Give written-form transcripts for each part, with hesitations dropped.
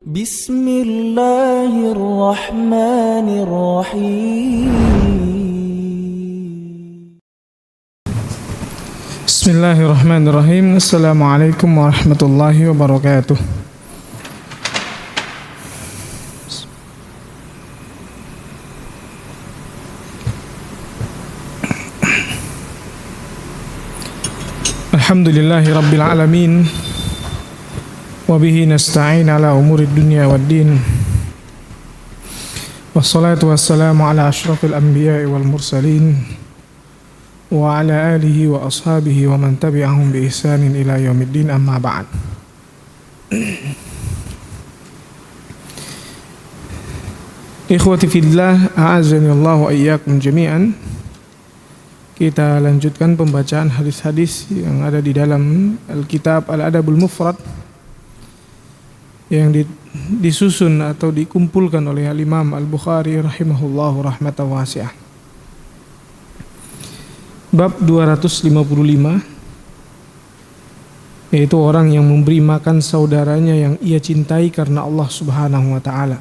Bismillahirrahmanirrahim. Bismillahirrahmanirrahim. Assalamualaikum warahmatullahi wabarakatuh. Alhamdulillahi rabbil alamin. Wabihi nasta'in ala umurid dunya waddin. Wassalatu wassalamu ala ashrafil anbiya'i wal mursalin wa ala alihi wa ashabihi wa man tabi'ahum bi ihsanin ila yaumiddin, amma ba'd. Ikhwati fillah, a'azzani Allah wa iyyakum jami'an. Kita lanjutkan pembacaan hadis-hadis yang ada di dalam Al-Kitab Al-Adabul Mufrad yang disusun atau dikumpulkan oleh Al-Imam Al-Bukhari rahimahullahu rahmatan wasi'ah. Bab 255, yaitu orang yang memberi makan saudaranya yang ia cintai karena Allah Subhanahu wa taala.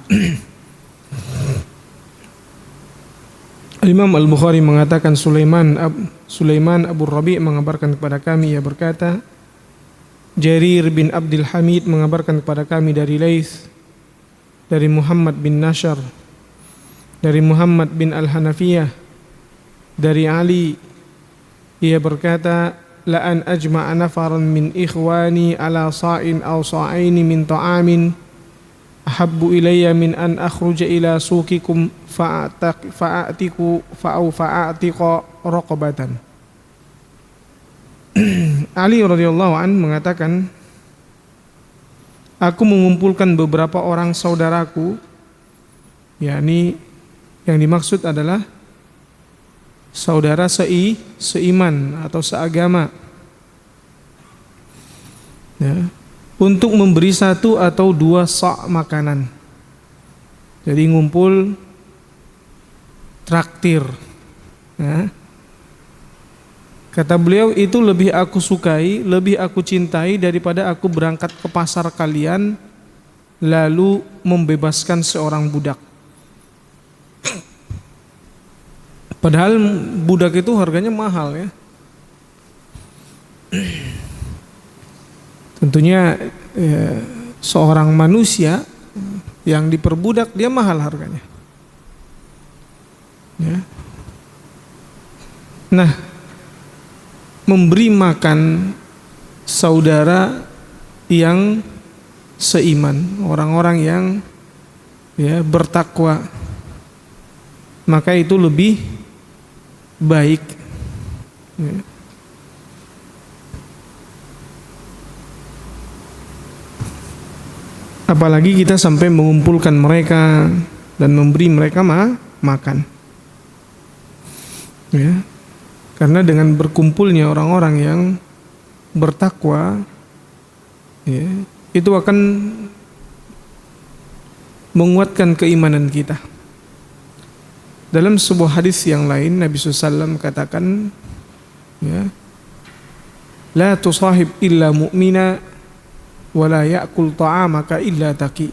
Imam Al-Bukhari mengatakan Sulaiman Abu Rabi' mengabarkan kepada kami, ia berkata, Jarir bin Abdul Hamid mengabarkan kepada kami dari Laits, dari Muhammad bin Nashar, dari Muhammad bin Al-Hanafiyah, dari Ali, ia berkata, la an ajma'a nafaran min ikhwani ala sa'in aw sa'aini min ta'amin ahabbu ilayya min an akhruja ila suqikum fa'atiqa raqabatan. Ali radhiyallahu an mengatakan, aku mengumpulkan beberapa orang saudaraku, yakni yang dimaksud adalah saudara seiman atau seagama, ya, untuk memberi 1 atau 2 sa' makanan. Jadi ngumpul traktir, ya. Kata beliau, itu lebih aku sukai, lebih aku cintai daripada aku berangkat ke pasar kalian lalu membebaskan seorang budak. Padahal budak itu harganya mahal, ya. Tentunya seorang manusia yang diperbudak dia mahal harganya, ya. Nah, memberi makan saudara yang seiman, orang-orang yang, ya, bertakwa, maka itu lebih baik, ya. Apalagi kita sampai mengumpulkan mereka dan memberi mereka makan, ya. Karena dengan berkumpulnya orang-orang yang bertakwa, ya, itu akan menguatkan keimanan kita. Dalam sebuah hadis yang lain, Nabi SAW katakan, ya, la tusahib illa mu'mina wa la ya'kul ta'amaka illa taqi.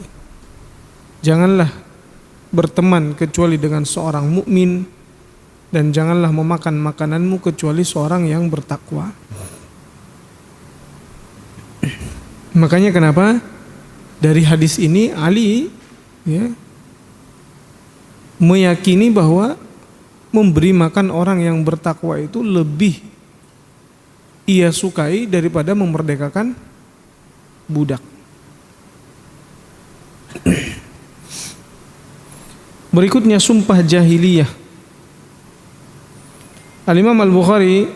Janganlah berteman kecuali dengan seorang mukmin, dan janganlah memakan makananmu kecuali seorang yang bertakwa. Makanya kenapa dari hadis ini Ali, ya, meyakini bahwa memberi makan orang yang bertakwa itu lebih ia sukai daripada memerdekakan budak. Berikutnya sumpah jahiliyah. Al-Imam Al-Bukhari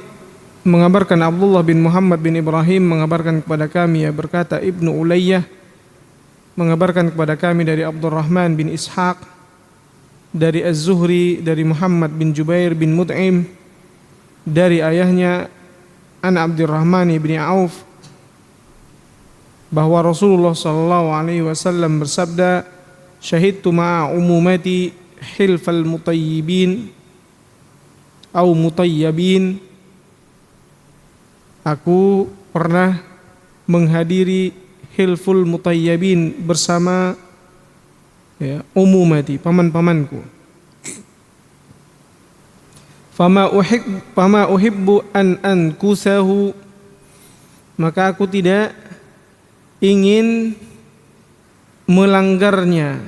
mengabarkan Abdullah bin Muhammad bin Ibrahim mengabarkan kepada kami, ia berkata, Ibnu Ulayyah mengabarkan kepada kami dari Abdurrahman bin Ishaq, dari Az-Zuhri, dari Muhammad bin Jubair bin Mut'im, dari ayahnya An Abdurrahman bin Auf, bahwa Rasulullah sallallahu alaihi wasallam bersabda, syahidtu ma'a umumati hilfal mutayyibin au mutayyabin. Aku pernah menghadiri hilful mutayyibin bersama ya, umumati, paman-pamanku. Fama uhibbu an ankusahu, maka aku tidak ingin melanggarnya.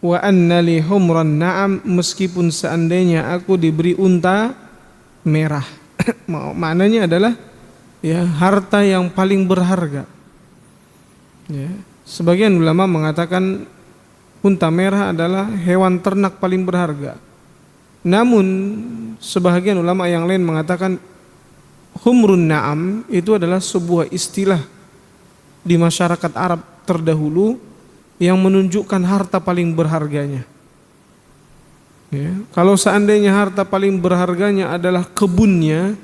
Wa anna li humran na'am, meskipun seandainya aku diberi unta merah. Maknanya adalah ya, harta yang paling berharga. Ya, sebagian ulama mengatakan unta merah adalah hewan ternak paling berharga. Namun sebagian ulama yang lain mengatakan humrun na'am itu adalah sebuah istilah di masyarakat Arab terdahulu yang menunjukkan harta paling berharganya. Ya, kalau seandainya harta paling berharganya adalah kebunnya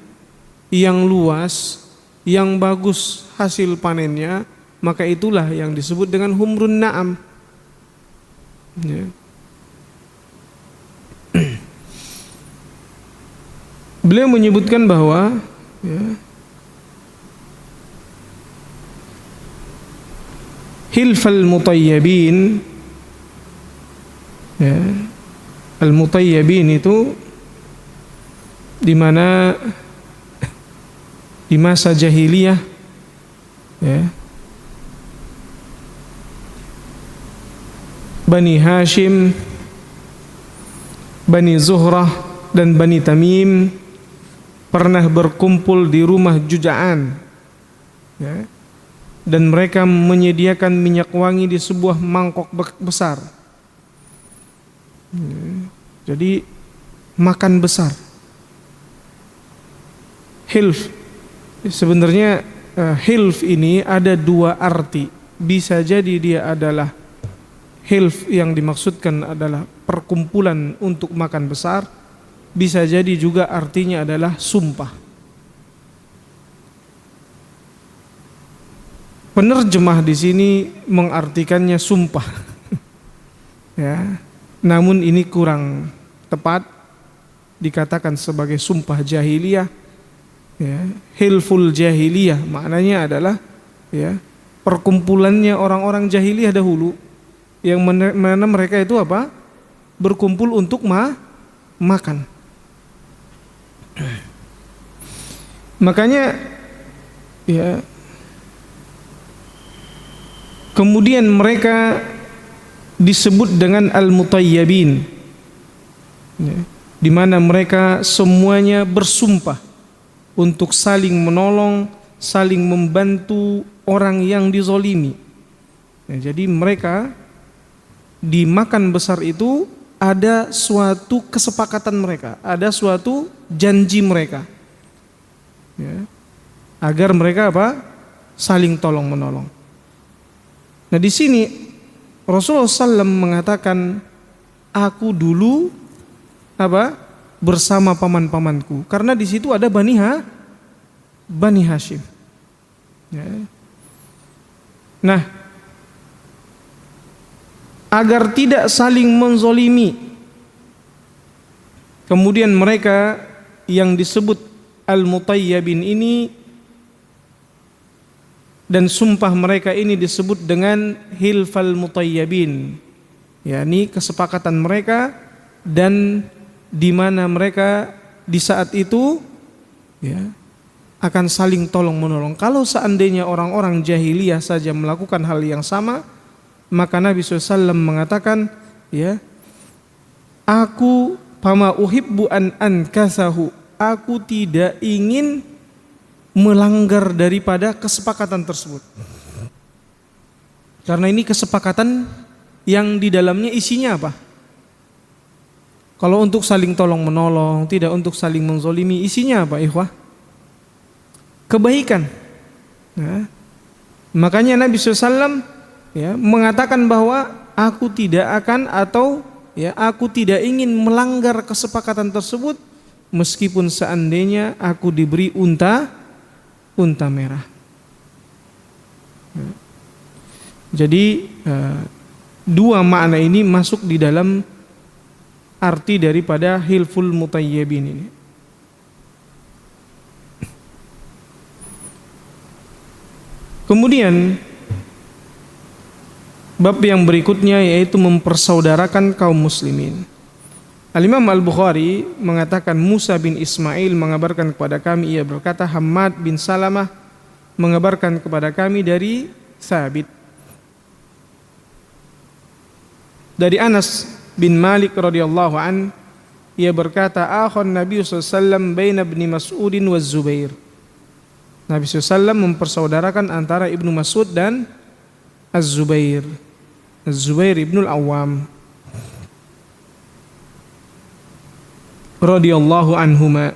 yang luas, yang bagus hasil panennya, maka itulah yang disebut dengan humrun na'am. Ya. Beliau menyebutkan bahwa ya, hilfal mutayyibin, ya, al-mutayyibin itu di mana di masa jahiliyah ya, Bani Hashim, Bani Zuhrah dan Bani Tamim pernah berkumpul di rumah Juz'an ya, dan mereka menyediakan minyak wangi di sebuah mangkok besar ya, jadi makan besar. Hilf sebenarnya hilf ini ada dua arti. Bisa jadi dia adalah hilf yang dimaksudkan adalah perkumpulan untuk makan besar, bisa jadi juga artinya adalah sumpah. Penerjemah di sini mengartikannya sumpah. Ya, namun ini kurang tepat, dikatakan sebagai sumpah jahiliyah. Ya, hilful jahiliyah maknanya adalah ya, perkumpulannya orang-orang jahiliyah dahulu yang mana mereka itu apa? Berkumpul untuk makan. Makanya ya, kemudian mereka disebut dengan al-mutayyibin ya, di mana mereka semuanya bersumpah untuk saling menolong, saling membantu orang yang dizolimi ya, jadi mereka di makan besar itu ada suatu kesepakatan mereka, ada suatu janji mereka ya, agar mereka apa? Saling tolong menolong. Nah di sini Rasulullah SAW mengatakan, aku dulu apa? Bersama paman-pamanku, karena di situ ada Bani Hashim. Ya. Nah, agar tidak saling menzolimi, kemudian mereka yang disebut al-mutayyibin ini dan sumpah mereka ini disebut dengan hilfal mutayyibin, yakni kesepakatan mereka dan di mana mereka di saat itu ya, akan saling tolong menolong. Kalau seandainya orang-orang jahiliyah saja melakukan hal yang sama, maka Nabi SAW mengatakan ya, aku fama uhibbu an ankasahu, aku tidak ingin melanggar daripada kesepakatan tersebut, karena ini kesepakatan yang di dalamnya isinya apa? Kalau untuk saling tolong menolong, tidak untuk saling menzolimi, isinya apa ikhwah? Kebaikan. Nah, makanya Nabi SAW ya, mengatakan bahwa aku tidak akan atau ya, aku tidak ingin melanggar kesepakatan tersebut meskipun seandainya aku diberi unta merah. Jadi dua makna ini masuk di dalam arti daripada hilful mutayyibin ini. Kemudian Bab yang berikutnya yaitu mempersaudarakan kaum muslimin. Al-Imam Al-Bukhari mengatakan Musa bin Ismail mengabarkan kepada kami, ia berkata Hammad bin Salamah mengabarkan kepada kami dari Thabit dari Anas bin Malik radhiyallahu an, ia berkata akhon Nabi sallallahu alaihi wasallam baina ibni Mas'udin wa Zubair. Nabi SAW mempersaudarakan antara Ibnu Mas'ud dan Az-Zubair. Az-Zubair ibnul Awwam radhiyallahu anhuma.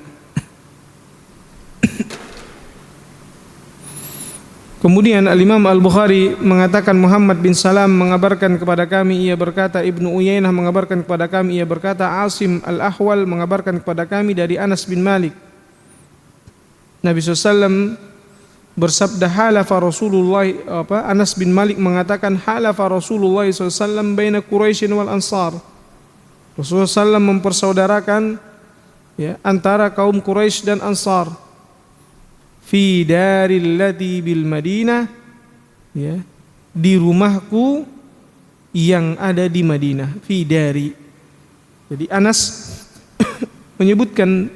Kemudian Al-Imam Al-Bukhari mengatakan Muhammad bin Salam mengabarkan kepada kami, ia berkata Ibnu Uyainah mengabarkan kepada kami, ia berkata Asim Al-Ahwal mengabarkan kepada kami dari Anas bin Malik. Nabi SAW bersabda halafa Rasulullah, Anas bin Malik mengatakan halafa Rasulullah SAW baina Quraisy wal Ansar. Rasulullah SAW mempersaudarakan antara kaum Quraisy dan Ansar. Fi daril lati bil Madinah, di rumahku yang ada di Madinah. Fi dari. Jadi Anas menyebutkan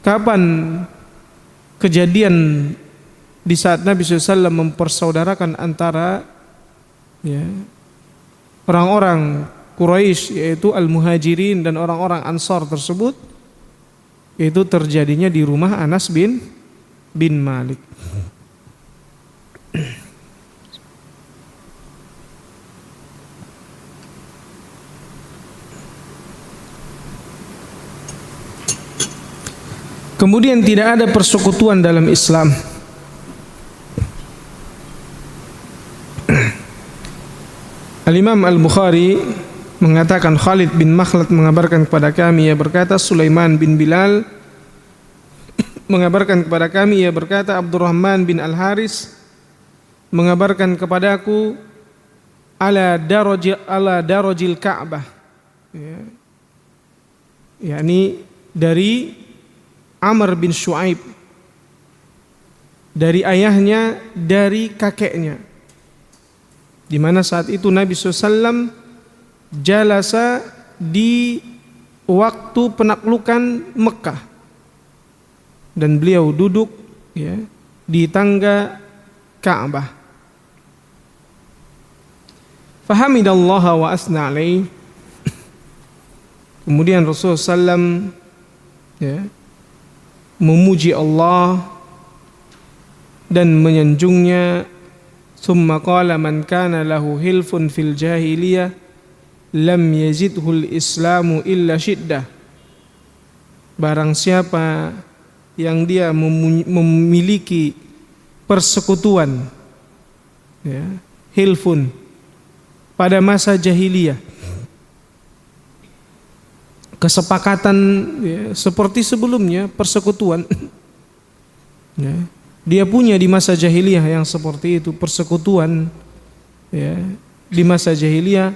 kapan kejadian di saat Nabi SAW mempersaudarakan antara orang-orang Quraisy yaitu Al-Muhajirin dan orang-orang Ansar tersebut, itu terjadinya di rumah Anas bin Malik. Kemudian tidak ada persekutuan dalam Islam. Al-Imam Al-Bukhari mengatakan Khalid bin Makhlad mengabarkan kepada kami, ia berkata Sulaiman bin Bilal mengabarkan kepada kami, ia berkata Abdurrahman bin Al-Haris mengabarkan kepadaku ala darajil Ka'bah, yakni dari Amr bin Shu'aib, dari ayahnya, dari kakeknya, di mana saat itu Nabi SAW jalasa di waktu penaklukan Mekah dan beliau duduk di tangga Ka'bah. Fahamidallaha wa asna alaih. Kemudian Rasulullah SAW memuji Allah dan menyanjungnya. Summa qala man kana lahu hilfun fil jahiliyah lam yazidhul islamu illa syiddah. Barang siapa yang dia memiliki persekutuan, hilfun, pada masa jahiliyah, kesepakatan seperti sebelumnya, persekutuan dia punya di masa jahiliyah yang seperti itu, persekutuan di masa jahiliyah,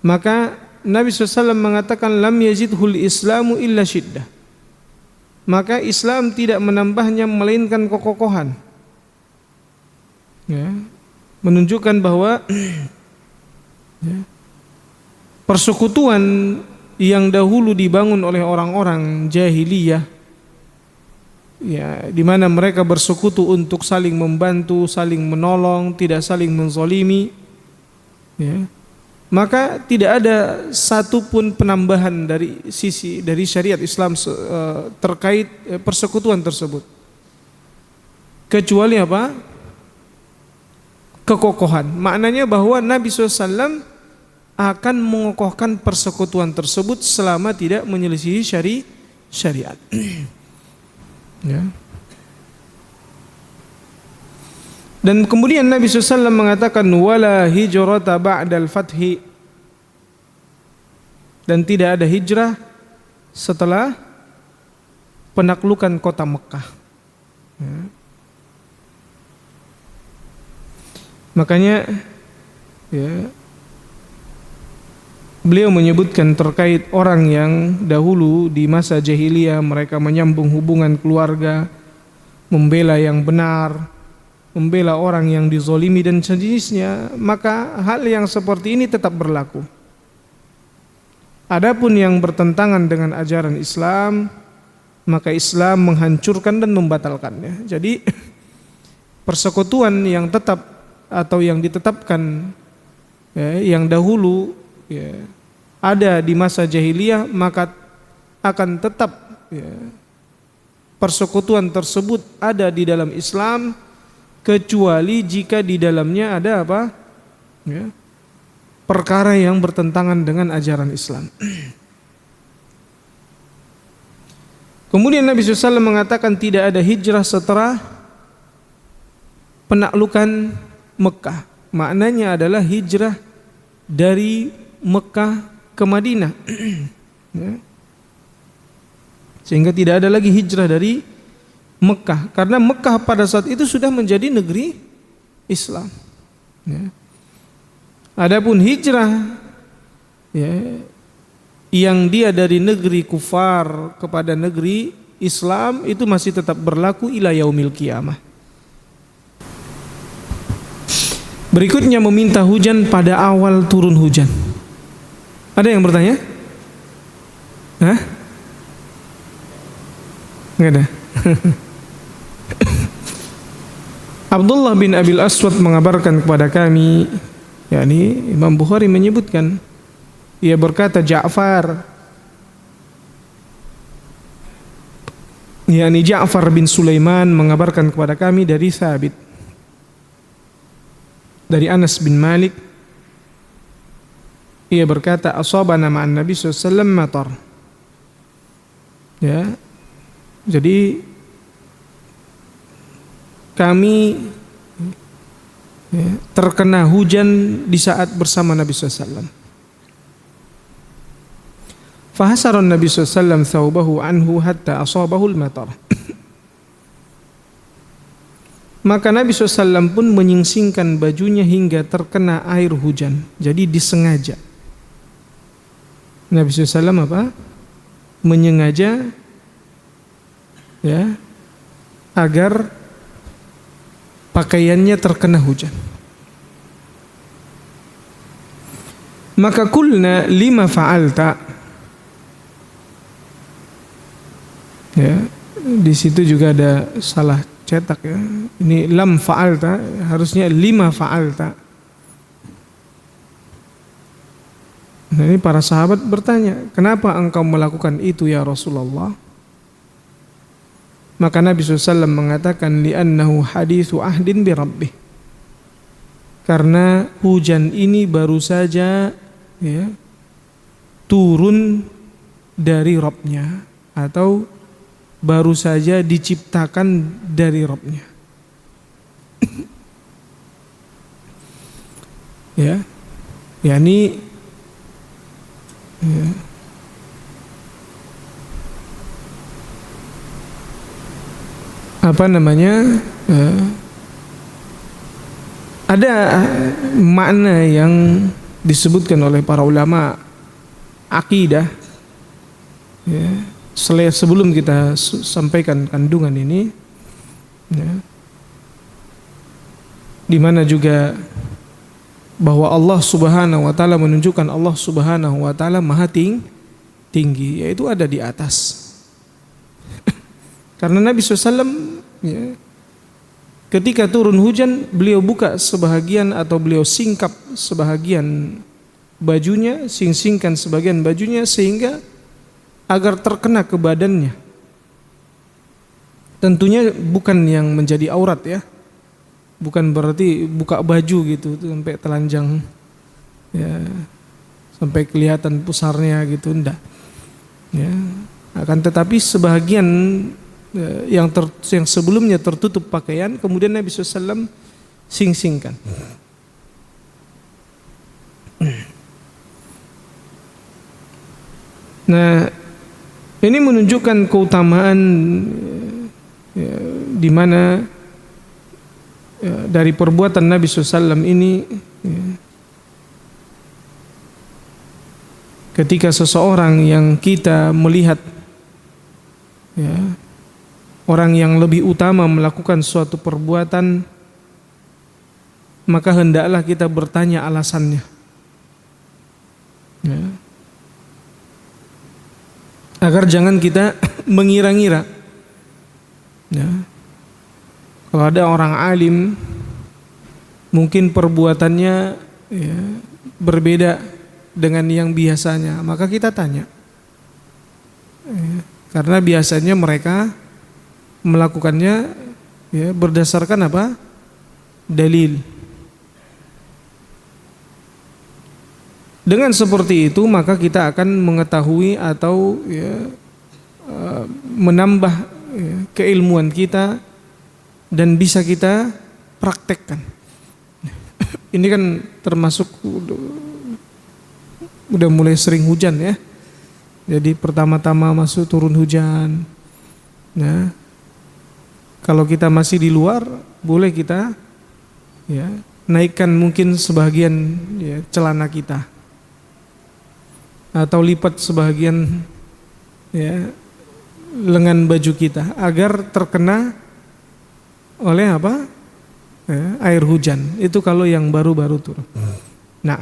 maka Nabi SAW mengatakan lam yazidhul islamu illa syiddah, maka Islam tidak menambahnya melainkan kekokohan, menunjukkan bahwa persekutuan yang dahulu dibangun oleh orang-orang jahiliyah, di mana mereka bersekutu untuk saling membantu, saling menolong, tidak saling menzalimi, maka tidak ada satupun penambahan dari syariat Islam terkait persekutuan tersebut, kecuali apa? Kekokohan. Maknanya bahwa Nabi SAW akan mengokohkan persekutuan tersebut selama tidak menyelisihi syariat. Dan kemudian Nabi SAW mengatakan wala hijrata ba'dal fathi, dan tidak ada hijrah setelah penaklukan kota Mekah. Makanya beliau menyebutkan terkait orang yang dahulu di masa jahiliyah mereka menyambung hubungan keluarga, membela yang benar, membela orang yang dizolimi dan sejenisnya, maka hal yang seperti ini tetap berlaku. Adapun yang bertentangan dengan ajaran Islam, maka Islam menghancurkan dan membatalkannya. Jadi persekutuan yang tetap atau yang ditetapkan yang dahulu ada di masa jahiliyah, maka akan tetap persekutuan tersebut ada di dalam Islam, kecuali jika di dalamnya ada apa? Perkara yang bertentangan dengan ajaran Islam. Kemudian Nabi SAW mengatakan tidak ada hijrah setelah penaklukan Mekah. Maknanya adalah hijrah dari Mekah ke Madinah. Sehingga tidak ada lagi hijrah dari Mekah, karena Mekah pada saat itu sudah menjadi negeri Islam. Adapun hijrah yang dia dari negeri kufar kepada negeri Islam itu masih tetap berlaku ila yaumil qiyamah. Berikutnya meminta hujan pada awal turun hujan. Ada yang bertanya? Hah? Enggak ada. Abdullah bin Abil Aswad mengabarkan kepada kami, yakni Imam Bukhari menyebutkan, ia berkata Ja'far, yakni Ja'far bin Sulaiman mengabarkan kepada kami dari Thabit, dari Anas bin Malik, ia berkata asabana ma'an Nabi SAW matar. Ya, jadi kami terkena hujan di saat bersama Nabi SAW. Fahasaran Nabi SAW thawbahu anhu hatta asabahul matar. Maka Nabi SAW pun menyingsingkan bajunya hingga terkena air hujan. Jadi disengaja. Nabi SAW apa? Menyengaja agar pakaiannya terkena hujan. Maka kulna lima fa'alta. Di situ juga ada salah cetak ya. Ini lam fa'alta, harusnya lima fa'alta. Nah, ini para sahabat bertanya, kenapa engkau melakukan itu ya Rasulullah? Maka Nabi SAW mengatakan li'annahu hadithu ahdin bi rabbih. Karena hujan ini baru saja turun dari Rabbnya, atau baru saja diciptakan dari Rabbnya. yakni ada makna yang disebutkan oleh para ulama akidah sebelum kita sampaikan kandungan ini, di mana juga bahwa Allah Subhanahu wa taala menunjukkan Allah Subhanahu wa taala maha tinggi, yaitu ada di atas. Karena Nabi SAW ketika turun hujan, beliau buka sebahagian atau beliau singkap sebahagian bajunya, singkan sebagian bajunya sehingga agar terkena ke badannya. Tentunya bukan yang menjadi aurat ya, bukan berarti buka baju gitu sampai telanjang sampai kelihatan pusarnya gitu, enggak akan tetapi sebahagian yang sebelumnya tertutup pakaian, kemudian Nabi SAW singkan. Nah, ini menunjukkan keutamaan di mana dari perbuatan Nabi SAW ini, ketika seseorang yang kita melihat orang yang lebih utama melakukan suatu perbuatan maka hendaklah kita bertanya alasannya. Ya. Agar jangan kita mengira-ngira. Ya. Kalau ada orang alim, mungkin perbuatannya ya, berbeda dengan yang biasanya, maka kita tanya. Ya. Karena biasanya mereka melakukannya ya, berdasarkan apa? Dalil. Dengan seperti itu maka kita akan mengetahui atau ya, menambah ya, keilmuan kita dan bisa kita praktekkan. Ini kan termasuk udah mulai sering hujan ya. Jadi pertama-tama masuk turun hujan. Nah, kalau kita masih di luar, boleh kita ya, naikkan mungkin sebagian ya, celana kita. Atau lipat sebagian ya, lengan baju kita agar terkena oleh apa? Ya, air hujan. Itu kalau yang baru-baru turun. Nah,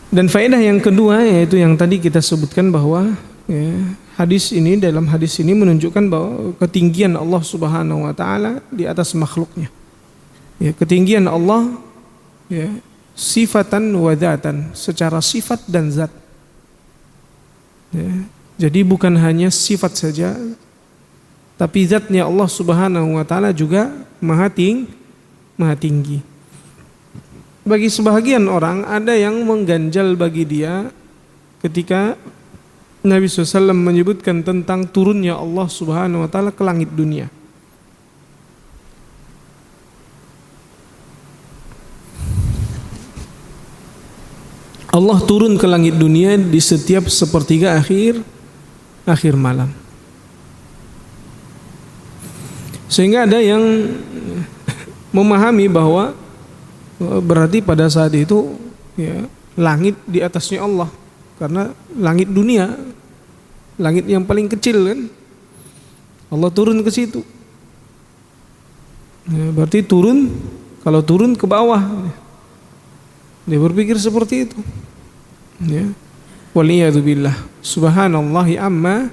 dan faedah yang kedua yaitu yang tadi kita sebutkan bahwa ya, dalam hadis ini menunjukkan bahwa ketinggian Allah Subhanahu wa taala di atas makhluknya. Ya, ketinggian Allah ya, sifatan wa dzatan, secara sifat dan zat. Ya, jadi bukan hanya sifat saja, tapi zatnya Allah Subhanahu wa taala juga maha tinggi. Bagi sebahagian orang ada yang mengganjal bagi dia ketika Nabi SAW menyebutkan tentang turunnya Allah Subhanahu wa taala ke langit dunia. Allah turun ke langit dunia di setiap sepertiga akhir malam. Sehingga ada yang memahami bahwa berarti pada saat itu ya, langit di atasnya Allah, karena langit dunia, langit yang paling kecil kan, Allah turun ke situ. Ya, berarti kalau turun ke bawah. Dia berpikir seperti itu. Ya. Waliyadzubillah. Subhanallahi amma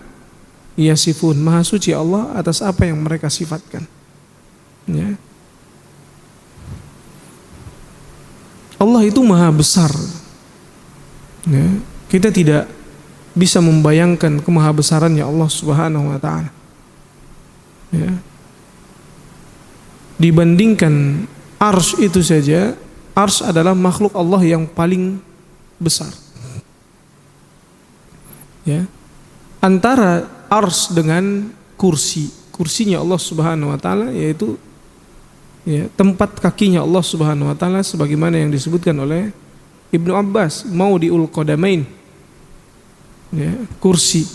yasifun. Maha suci Allah atas apa yang mereka sifatkan. Ya. Allah itu maha besar. Ya. Kita tidak bisa membayangkan kemahabesarannya Allah Subhanahu wa taala. Ya. Dibandingkan arsy itu saja, arsy adalah makhluk Allah yang paling besar. Ya. Antara arsy dengan kursinya Allah Subhanahu wa taala yaitu ya, tempat kakinya Allah Subhanahu wa taala sebagaimana yang disebutkan oleh Ibnu Abbas, maudiul qadamain. Ya, kursi.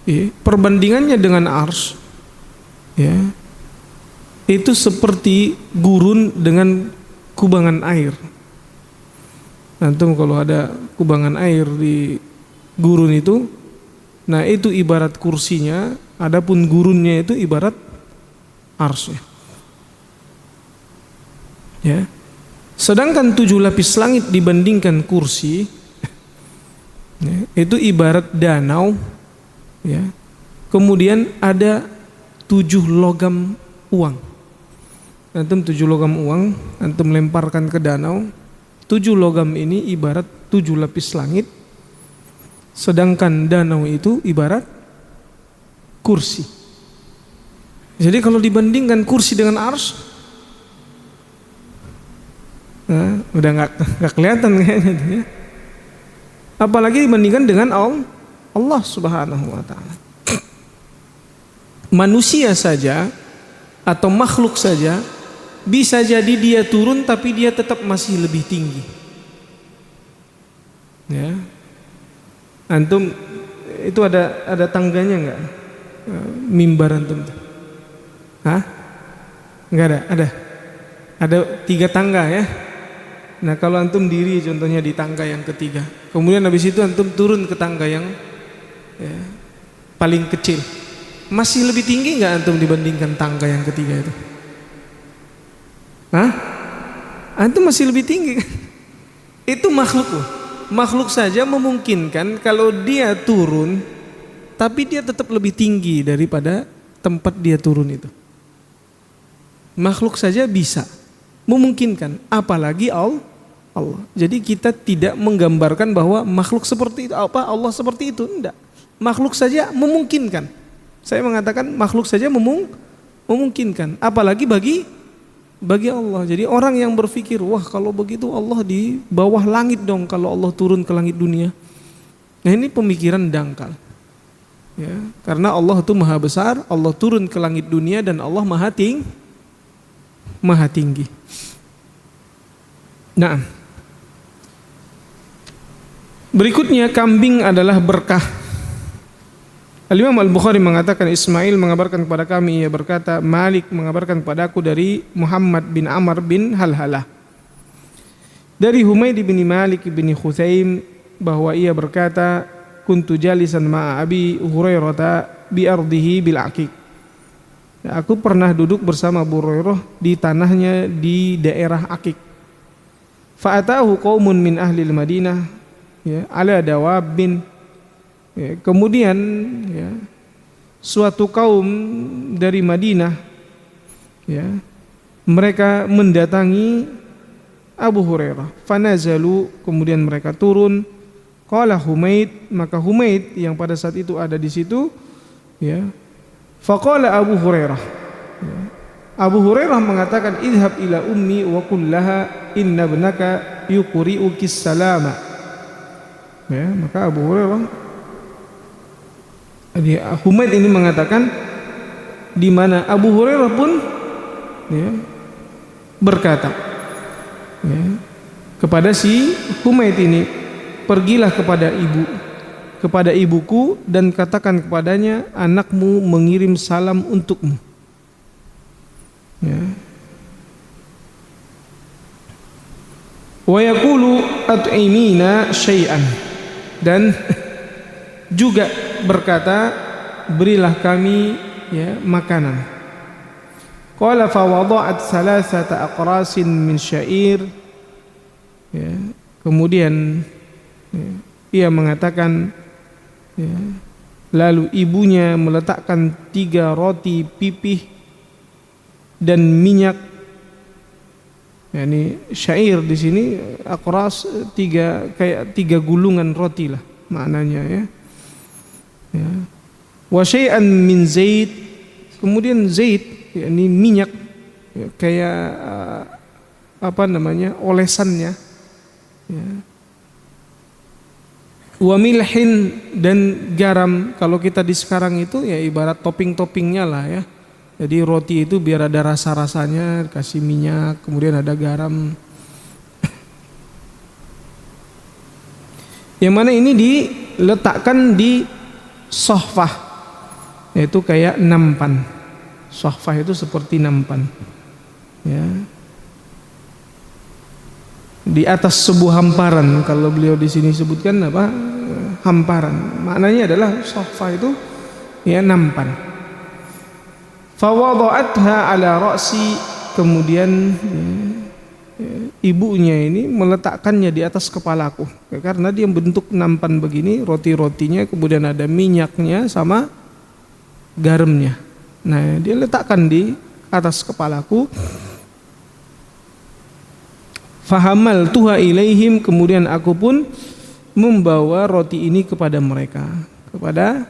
Ya, perbandingannya dengan arsy ya, itu seperti gurun dengan kubangan air. Antum kalau ada kubangan air di gurun itu, nah itu ibarat kursinya, adapun gurunnya itu ibarat arsy. Ya. Sedangkan 7 lapis langit dibandingkan kursi, ya, itu ibarat danau. Ya. Kemudian ada 7 logam uang. Antum 7 logam uang, antum lemparkan ke danau. 7 logam ini ibarat 7 lapis langit. Sedangkan danau itu ibarat kursi. Jadi kalau dibandingkan kursi dengan arsy, nah, udah nggak kelihatan kayaknya ya. Apalagi dibandingkan dengan Allah Subhanahu wa taala. Manusia saja atau makhluk saja bisa jadi dia turun tapi dia tetap masih lebih tinggi. Ya. Antum itu ada tangganya enggak? Mimbar antum. Hah? Enggak ada. Ada 3 tangga ya. Nah, kalau antum diri contohnya di tangga yang ketiga. Kemudian habis itu antum turun ke tangga yang ya, paling kecil. Masih lebih tinggi nggak antum dibandingkan tangga yang ketiga itu? Hah? Antum masih lebih tinggi kan? Itu makhluk loh. Makhluk saja memungkinkan kalau dia turun, tapi dia tetap lebih tinggi daripada tempat dia turun itu. Makhluk saja bisa memungkinkan, apalagi Allah. Jadi kita tidak menggambarkan bahwa makhluk seperti itu, Allah seperti itu, enggak. Makhluk saja memungkinkan. Saya mengatakan makhluk saja memungkinkan, apalagi bagi Allah. Jadi orang yang berpikir, wah kalau begitu Allah di bawah langit dong kalau Allah turun ke langit dunia. Nah ini pemikiran dangkal. Ya, karena Allah itu maha besar, Allah turun ke langit dunia dan Allah maha tinggi. Nah, berikutnya kambing adalah berkah. Al-Imam Al-Bukhari mengatakan Ismail mengabarkan kepada kami, ia berkata Malik mengabarkan kepadaku dari Muhammad bin Amr bin Halhalah dari Humaid bin Malik bin Khuthaim bahwa ia berkata kuntu jalisan ma'a Abi Hurairah bi ardihi bil Aqiq. Aku pernah duduk bersama Abu Hurairah di tanahnya di daerah Aqiq. Fa'atahu qaumun min ahli Madinah ya ala dawabin. Ya, kemudian ya, suatu kaum dari Madinah ya, mereka mendatangi Abu Hurairah. Fanazalu, kemudian mereka turun. Qala Humaid, maka Humaid yang pada saat itu ada di situ ya. Faqala Abu Hurairah ya. Abu Hurairah mengatakan idhab ila ummi wa qul laha inna ibnaka yuqri'uki salama. Ya, maka Abu Hurairah Humaid ini mengatakan di mana Abu Hurairah pun ya, berkata ya, kepada si Humaid ini, pergilah kepada ibuku dan katakan kepadanya anakmu mengirim salam untukmu. Ya. Wa yaqulu at'imina syai'an, dan juga berkata berilah kami ya makanan. Qala fa wada'at salasata aqrasin min syair ya, kemudian ya, ia mengatakan ya, lalu ibunya meletakkan 3 roti pipih dan minyak. Yani syair di sini aqras 3 kayak 3 gulungan roti lah maknanya ya. Ya. Wa syai'an min zait, kemudian zait yakni minyak ya, kayak apa namanya olesannya ya. Wa milhin, dan garam. Kalau kita di sekarang itu ya ibarat topping-toppingnya lah ya. Jadi roti itu biar ada rasa-rasanya kasih minyak, kemudian ada garam. Yang mana ini diletakkan di sohfah, yaitu kayak nampan. Sohfah itu seperti nampan ya. Di atas sebuah hamparan, kalau beliau di sini sebutkan apa? Hamparan. Maknanya adalah sohfah itu ya nampan. Fa wada'atha ala ra'si, kemudian ibunya ini meletakkannya di atas kepalaku karena dia bentuk nampan begini, roti-rotinya kemudian ada minyaknya sama garamnya. Nah, dia letakkan di atas kepalaku. Fahamal tuha ilaihim, kemudian aku pun membawa roti ini kepada mereka, kepada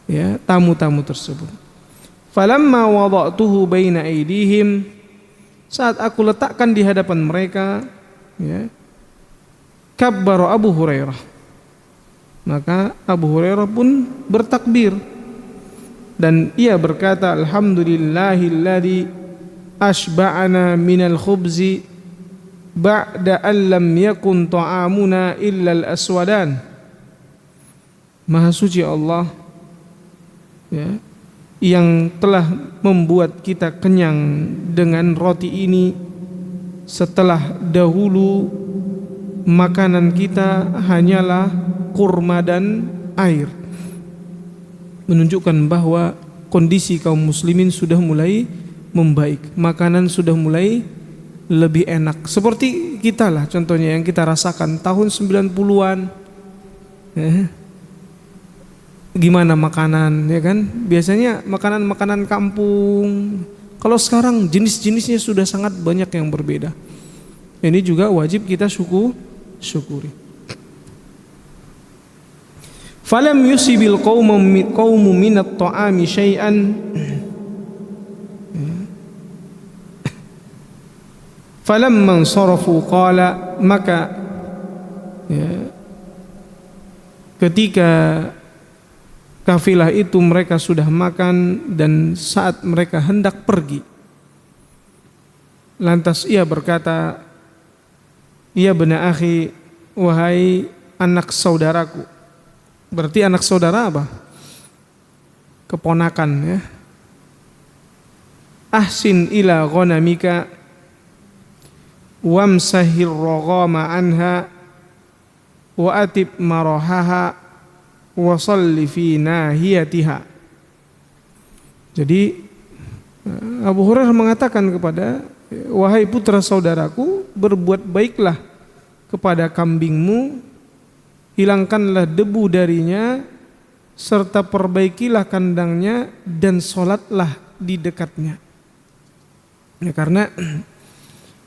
ya tamu-tamu tersebut. Falamma wada'tuhu baina aydihim, saat aku letakkan di hadapan mereka ya, kabbara Abu Hurairah, maka Abu Hurairah pun bertakbir dan ia berkata alhamdulillahilladzi ashba'ana minal khubzi ba'da an lam yakun ta'amuna illa al-aswadan. Maha suci Allah ya, yang telah membuat kita kenyang dengan roti ini setelah dahulu makanan kita hanyalah kurma dan air. menunjukkan bahwa kondisi kaum muslimin sudah mulai membaik, makanan sudah mulai lebih enak. Seperti kita lah contohnya yang kita rasakan tahun 90-an. Gimana makanan, ya kan? Biasanya makanan-makanan kampung. Kalau sekarang jenis-jenisnya sudah sangat banyak yang berbeda. Ini juga wajib kita syukuri. Falam yusibil qaumu minat ta'ami syai'an. Falamman sarafu qala, maka ketika kafilah itu mereka sudah makan dan saat mereka hendak pergi, lantas ia berkata, ya bena akhi, wahai anak saudaraku. Berarti anak saudara apa? Keponakan, ya. Ahsin ila ghanamika wamsahir raghama anha wa atib marahaha wa salli fi nahiyatiha. Jadi Abu Hurairah mengatakan kepada, wahai putra saudaraku, berbuat baiklah kepada kambingmu, hilangkanlah debu darinya, serta perbaikilah kandangnya dan sholatlah di dekatnya. Ya, karena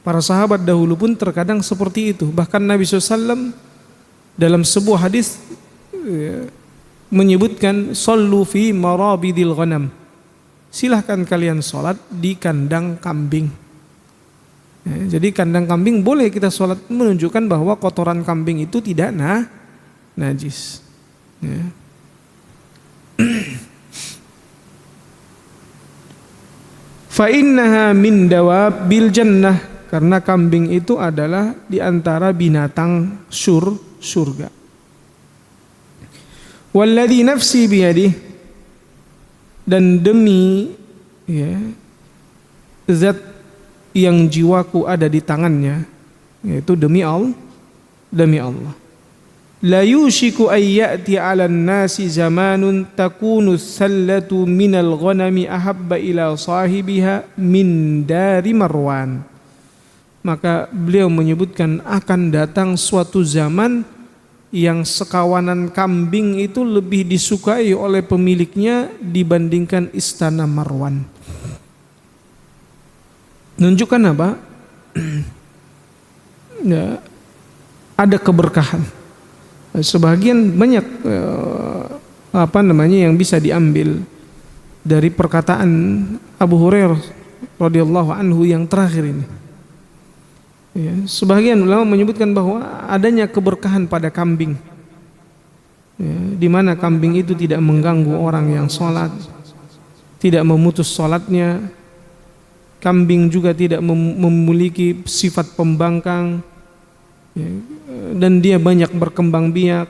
para sahabat dahulu pun terkadang seperti itu. Bahkan Nabi SAW dalam sebuah hadis menyebutkan sallu fi marabidil ghanam, silahkan kalian sholat di kandang kambing. Ya, jadi kandang kambing boleh kita sholat, menunjukkan bahwa kotoran kambing itu tidak najis. Ya. Fa innaha min dawabil jannah, karena kambing itu adalah di antara binatang surga. Walladzi nafsi biyadih, dan demi zat yang jiwaku ada di tangannya, yaitu demi Allah. La yushiku ay ya'ti 'alan nasi zamanun takunu sallatu minal ghanami ahabba ila sahibiha min dari Marwan. Maka beliau menyebutkan akan datang suatu zaman yang sekawanan kambing itu lebih disukai oleh pemiliknya dibandingkan istana Marwan. Menunjukkan apa? Ya, ada keberkahan. Sebagian banyak yang bisa diambil dari perkataan Abu Hurairah radhiyallahu anhu yang terakhir ini. Ya, sebagian ulama menyebutkan bahwa adanya keberkahan pada kambing, ya, di mana kambing itu tidak mengganggu orang yang sholat, tidak memutus sholatnya. Kambing juga tidak memiliki sifat pembangkang, ya, dan dia banyak berkembang biak.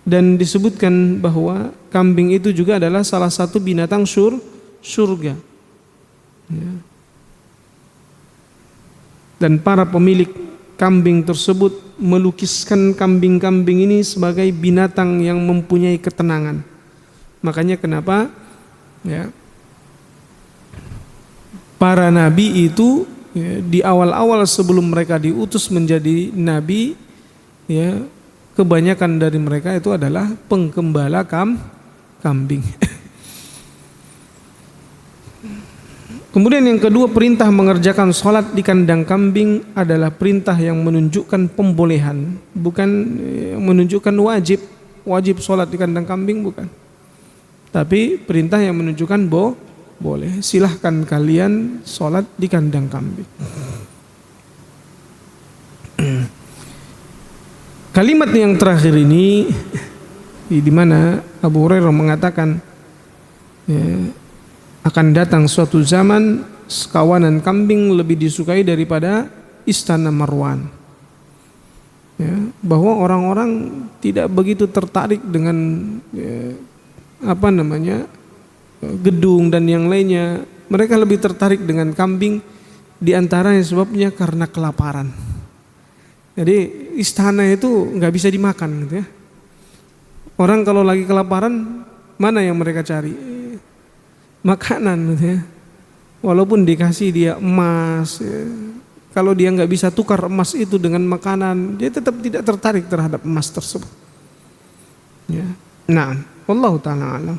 Dan disebutkan bahwa kambing itu juga adalah salah satu binatang surga. Ya. Dan para pemilik kambing tersebut melukiskan kambing-kambing ini sebagai binatang yang mempunyai ketenangan. Makanya kenapa, ya, para nabi itu, ya, di awal-awal sebelum mereka diutus menjadi nabi, ya, kebanyakan dari mereka itu adalah penggembala kambing. Kemudian yang kedua, perintah mengerjakan sholat di kandang kambing adalah perintah yang menunjukkan pembolehan, bukan menunjukkan wajib sholat di kandang kambing, bukan. Tapi perintah yang menunjukkan boleh, silahkan kalian sholat di kandang kambing. Kalimat yang terakhir ini, di mana Abu Hurairah mengatakan, ya, akan datang suatu zaman sekawanan kambing lebih disukai daripada istana Marwan. Ya, bahwa orang-orang tidak begitu tertarik dengan gedung dan yang lainnya. Mereka lebih tertarik dengan kambing, di antaranya sebabnya karena kelaparan. Jadi istana itu nggak bisa dimakan, gitu ya. Orang kalau lagi kelaparan, mana yang mereka cari? Makanan gitu ya. Walaupun dikasih dia emas ya. Kalau dia nggak bisa tukar emas itu dengan makanan, dia tetap tidak tertarik terhadap emas tersebut ya. Nah, wallahu ta'ala alam.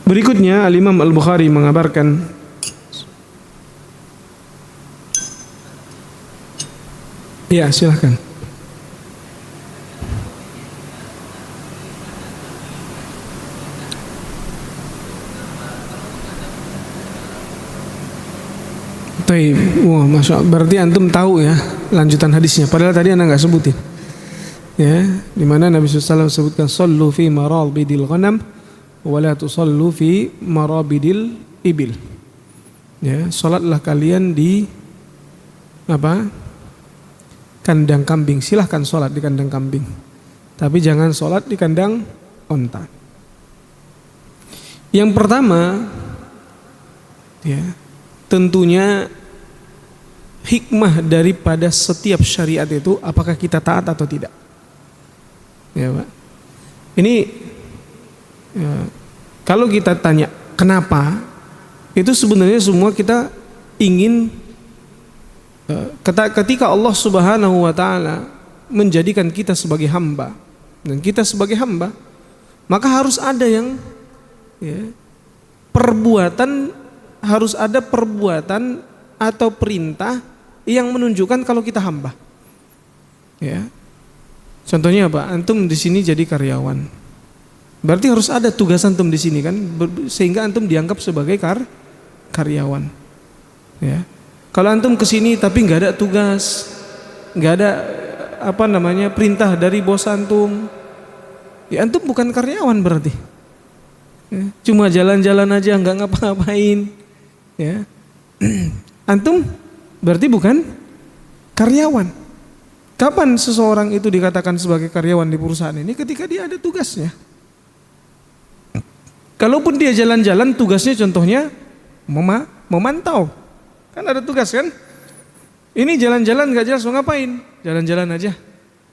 Berikutnya Al-Imam Al-Bukhari mengabarkan ya, silahkan. Taib. Wah, masya Allah. Berarti antum tahu ya lanjutan hadisnya. Padahal tadi anda nggak sebutin. Ya, di mana Nabi SAW sebutkan sallu fi marabidil ghanam wa la tusallu fi marabidil ibil. Ya, salatlah kalian di apa? Kandang kambing. Silahkan salat di kandang kambing. Tapi jangan salat di kandang onta. Yang pertama, ya, tentunya hikmah daripada setiap syariat itu apakah kita taat atau tidak. Ya, Pak. Ini ya, kalau kita tanya kenapa, itu sebenarnya semua kita ingin ketika Allah Subhanahu wa taala menjadikan kita sebagai hamba dan kita sebagai hamba, maka harus ada yang ya, harus ada perbuatan atau perintah yang menunjukkan kalau kita hamba. Ya. Contohnya apa? Antum di sini jadi karyawan. Berarti harus ada tugas antum di sini kan, sehingga antum dianggap sebagai karyawan. Ya. Kalau antum ke sini tapi nggak ada tugas, nggak ada perintah dari bos antum, ya antum bukan karyawan berarti. Ya. Cuma jalan-jalan aja nggak ngapa-ngapain. Ya. Antum berarti bukan karyawan. Kapan seseorang itu dikatakan sebagai karyawan di perusahaan ini? Ketika dia ada tugasnya. Kalaupun dia jalan-jalan, tugasnya contohnya memantau. Kan ada tugas kan? Ini jalan-jalan gak jelas mau ngapain? Jalan-jalan aja.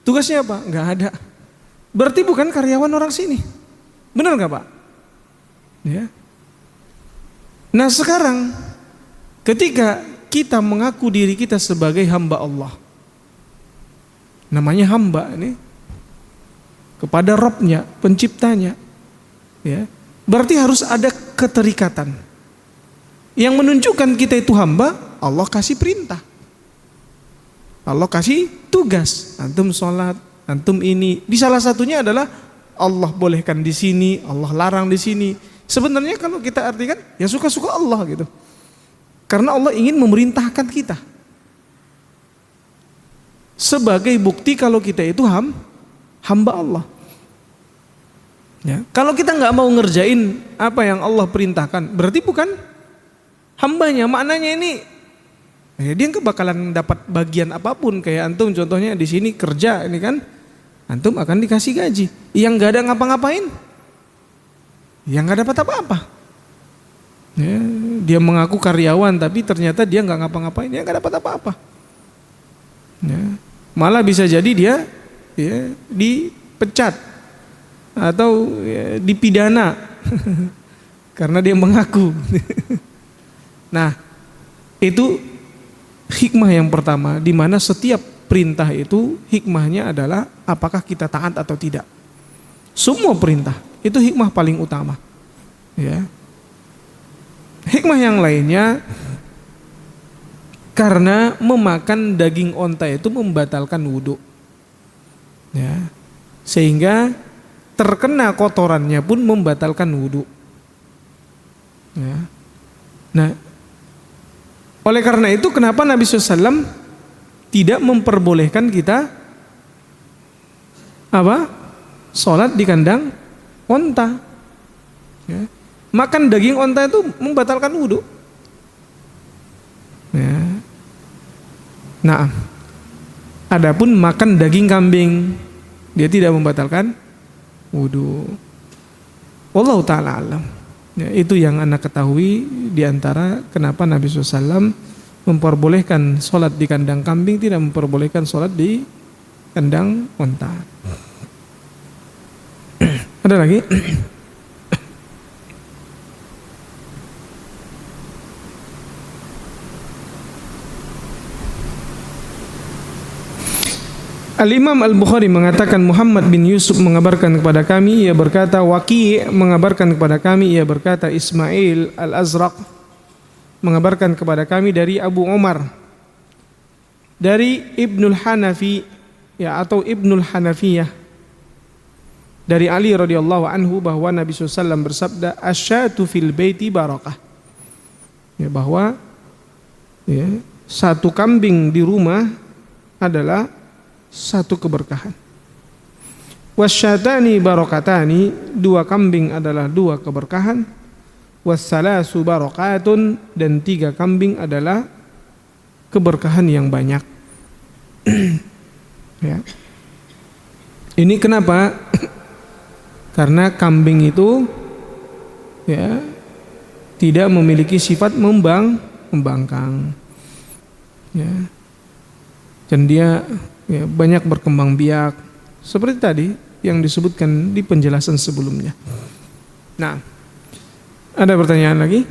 Tugasnya apa? Gak ada. Berarti bukan karyawan orang sini. Benar gak Pak? Ya. Nah sekarang ketika kita mengaku diri kita sebagai hamba Allah, namanya hamba ini kepada Rabbnya, penciptanya, ya, berarti harus ada keterikatan yang menunjukkan kita itu hamba. Allah kasih perintah, Allah kasih tugas, antum sholat, antum ini. Di salah satunya adalah Allah bolehkan di sini, Allah larang di sini. Sebenarnya kalau kita artikan ya suka-suka Allah gitu. Karena Allah ingin memerintahkan kita sebagai bukti kalau kita itu hamba Allah. Ya. Kalau kita nggak mau ngerjain apa yang Allah perintahkan, berarti bukan hambanya. Maknanya ini ya dia nggak bakalan dapat bagian apapun. Kayak antum contohnya di sini kerja ini kan, antum akan dikasih gaji. Yang nggak ada ngapa-ngapain, yang nggak dapat apa-apa. Ya, dia mengaku karyawan tapi ternyata dia nggak ngapa-ngapain, dia nggak dapat apa-apa. Ya, malah bisa jadi dia ya, dipecat atau ya, dipidana karena dia mengaku. Nah, itu hikmah yang pertama, di mana setiap perintah itu hikmahnya adalah apakah kita taat atau tidak. Semua perintah itu hikmah paling utama. Ya. Hikmah yang lainnya, karena memakan daging onta itu membatalkan wudhu, ya, sehingga terkena kotorannya pun membatalkan wudhu. Ya. Nah, oleh karena itu kenapa Nabi SAW tidak memperbolehkan kita sholat di kandang onta. Ya. Makan daging onta itu membatalkan wudhu. Ya. Nah, adapun makan daging kambing dia tidak membatalkan wudhu. Wallahu ta'ala alam. Ya, itu yang anak ketahui diantara kenapa Nabi SAW memperbolehkan sholat di kandang kambing, tidak memperbolehkan sholat di kandang unta. Ada lagi? Al-Imam Al-Bukhari mengatakan Muhammad bin Yusuf mengabarkan kepada kami, ia berkata, Waqi' mengabarkan kepada kami, ia berkata, Ismail Al-Azraq mengabarkan kepada kami dari Abu Umar, dari Ibnul Hanafi, ya, atau Ibnul Hanafiyah, dari Ali radhiyallahu anhu bahwa Nabi SAW bersabda, asyatu fil baiti barakah, ya, bahwa ya, satu kambing di rumah adalah satu keberkahan. Wasyatani barakatani, dua kambing adalah dua keberkahan. Wassalasu barakatun, dan tiga kambing adalah keberkahan yang banyak. Ya. Ini kenapa? Karena kambing itu ya tidak memiliki sifat membangkang. Ya. Dan dia ya, banyak berkembang biak seperti tadi yang disebutkan di penjelasan sebelumnya. Nah, ada pertanyaan lagi?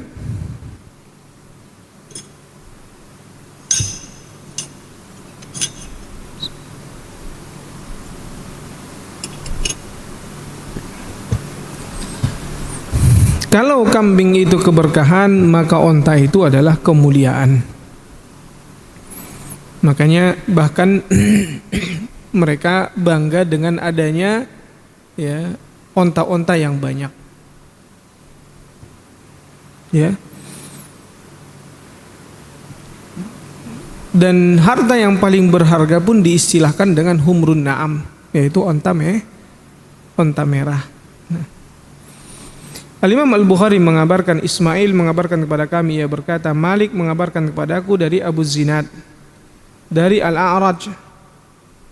Kalau kambing itu keberkahan, maka onta itu adalah kemuliaan. Makanya bahkan mereka bangga dengan adanya ya onta-onta yang banyak. Ya. Dan harta yang paling berharga pun diistilahkan dengan humrun na'am, yaitu onta merah. Nah. Al-Imam Al-Bukhari mengabarkan, Ismail mengabarkan kepada kami, ia berkata, Malik mengabarkan kepadaku dari Abu Zinad, dari Al-A'raj,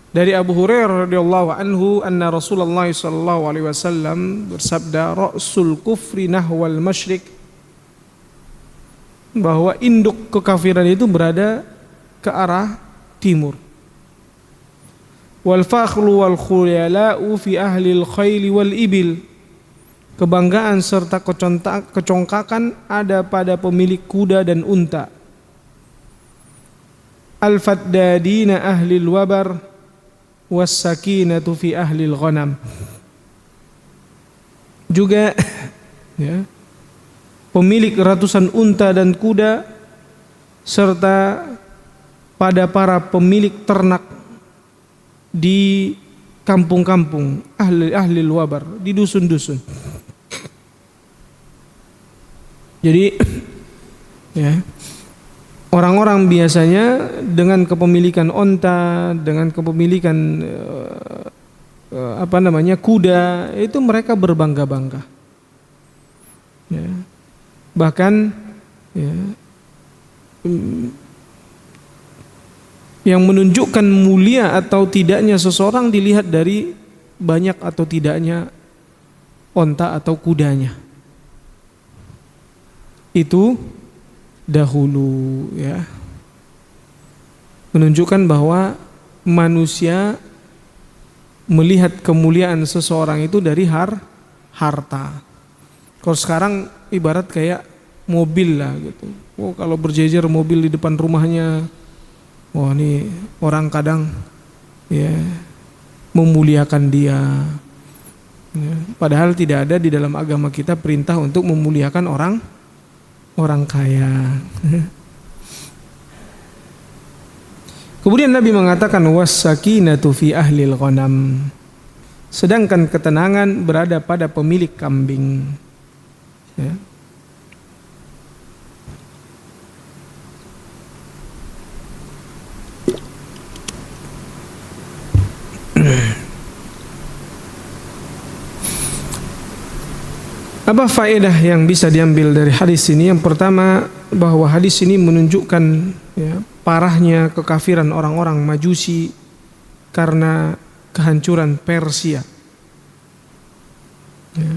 dari Abu Hurairah radhiyallahu anhu, anna Rasulullah sallallahu alaihi wasallam bersabda, ra'sul kufri nahwal masyriq, bahwa induk kekafiran itu berada ke arah timur. Wal fakhru wal khuyala'u fi ahli al-khayl wal ibil, kebanggaan serta kecongkakan ada pada pemilik kuda dan unta. Al-faddadina ahlil wabar was-sakinatu fi ahlil ghanam. Juga ya, pemilik ratusan unta dan kuda serta pada para pemilik ternak di kampung-kampung, ahlil wabar, di dusun-dusun. Jadi ya, orang-orang biasanya dengan kepemilikan onta, dengan kepemilikan kuda, itu mereka berbangga-bangga. Ya. Bahkan ya, yang menunjukkan mulia atau tidaknya seseorang dilihat dari banyak atau tidaknya onta atau kudanya. Itu dahulu ya, menunjukkan bahwa manusia melihat kemuliaan seseorang itu dari harta. Kalau sekarang ibarat kayak mobil lah gitu. Oh, kalau berjejer mobil di depan rumahnya, wah ini orang kadang ya memuliakan dia. Ya, padahal tidak ada di dalam agama kita perintah untuk memuliakan orang kaya. Kemudian Nabi mengatakan was-sakinatu fi ahlil ghanam, sedangkan ketenangan berada pada pemilik kambing. Ya. Apa faedah yang bisa diambil dari hadis ini? Yang pertama, bahwa hadis ini menunjukkan ya, parahnya kekafiran orang-orang Majusi karena kehancuran Persia. Ya.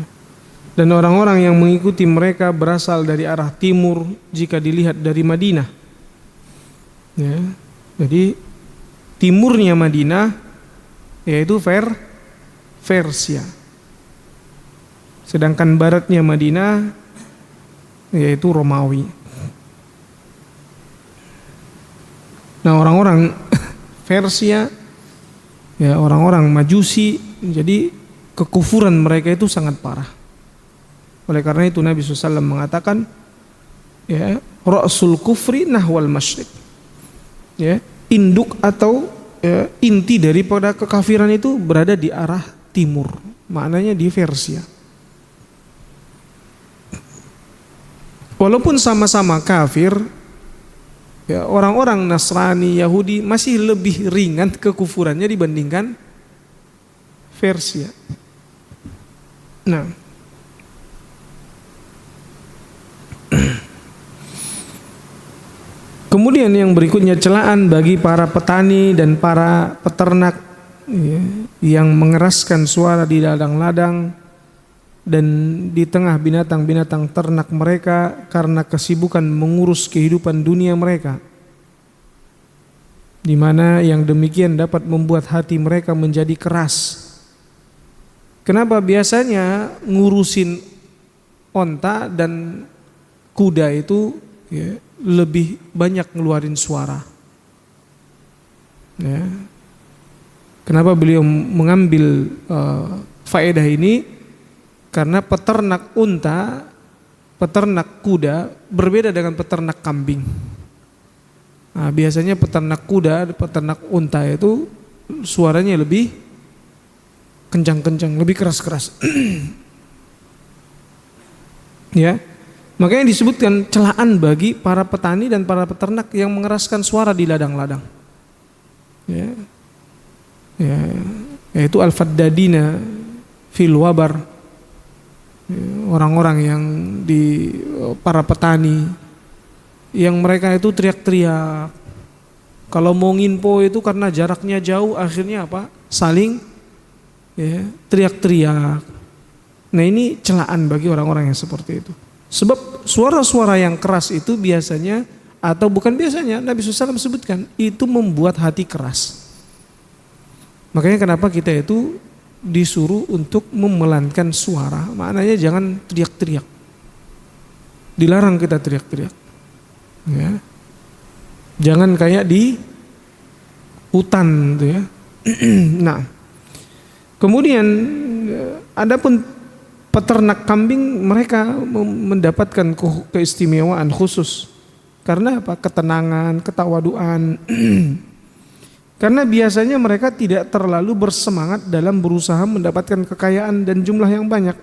Dan orang-orang yang mengikuti mereka berasal dari arah timur jika dilihat dari Madinah. Ya. Jadi timurnya Madinah yaitu Persia. Sedangkan baratnya Madinah yaitu Romawi. Nah, orang-orang Persia ya orang-orang Majusi, jadi kekufuran mereka itu sangat parah. Oleh karena itu Nabi SAW mengatakan ya, ra'sul kufri nahwal masyriq. Ya, induk atau ya, inti daripada kekafiran itu berada di arah timur. Maknanya di Persia. Walaupun sama-sama kafir, ya, orang-orang Nasrani, Yahudi masih lebih ringan kekufurannya dibandingkan Persia. Nah, kemudian yang berikutnya celaan bagi para petani dan para peternak ya, yang mengeraskan suara di ladang-ladang dan di tengah binatang-binatang ternak mereka karena kesibukan mengurus kehidupan dunia mereka, di mana yang demikian dapat membuat hati mereka menjadi keras. Kenapa? Biasanya ngurusin onta dan kuda itu ya, lebih banyak ngeluarin suara. Ya. Kenapa beliau mengambil faedah ini? Karena peternak unta, peternak kuda berbeda dengan peternak kambing. Nah, biasanya peternak kuda, peternak unta itu suaranya lebih kencang-kencang, lebih keras-keras. Ya, makanya disebutkan celaan bagi para petani dan para peternak yang mengeraskan suara di ladang-ladang. Ya, ya, yaitu al-faddadina fil wabar. Orang-orang yang di para petani yang mereka itu teriak-teriak. Kalau mau nginpo itu karena jaraknya jauh, akhirnya apa? Saling ya, teriak-teriak. Nah, ini celaan bagi orang-orang yang seperti itu. Sebab suara-suara yang keras itu biasanya, atau bukan biasanya, Nabi SAW sebutkan itu membuat hati keras. Makanya kenapa kita itu disuruh untuk memelankan suara, maknanya jangan teriak-teriak. Dilarang kita teriak-teriak. Ya. Jangan kayak di hutan gitu ya. Nah, kemudian adapun peternak kambing, mereka mendapatkan keistimewaan khusus. Karena apa? Ketenangan, ketawaduan. Karena biasanya mereka tidak terlalu bersemangat dalam berusaha mendapatkan kekayaan dan jumlah yang banyak.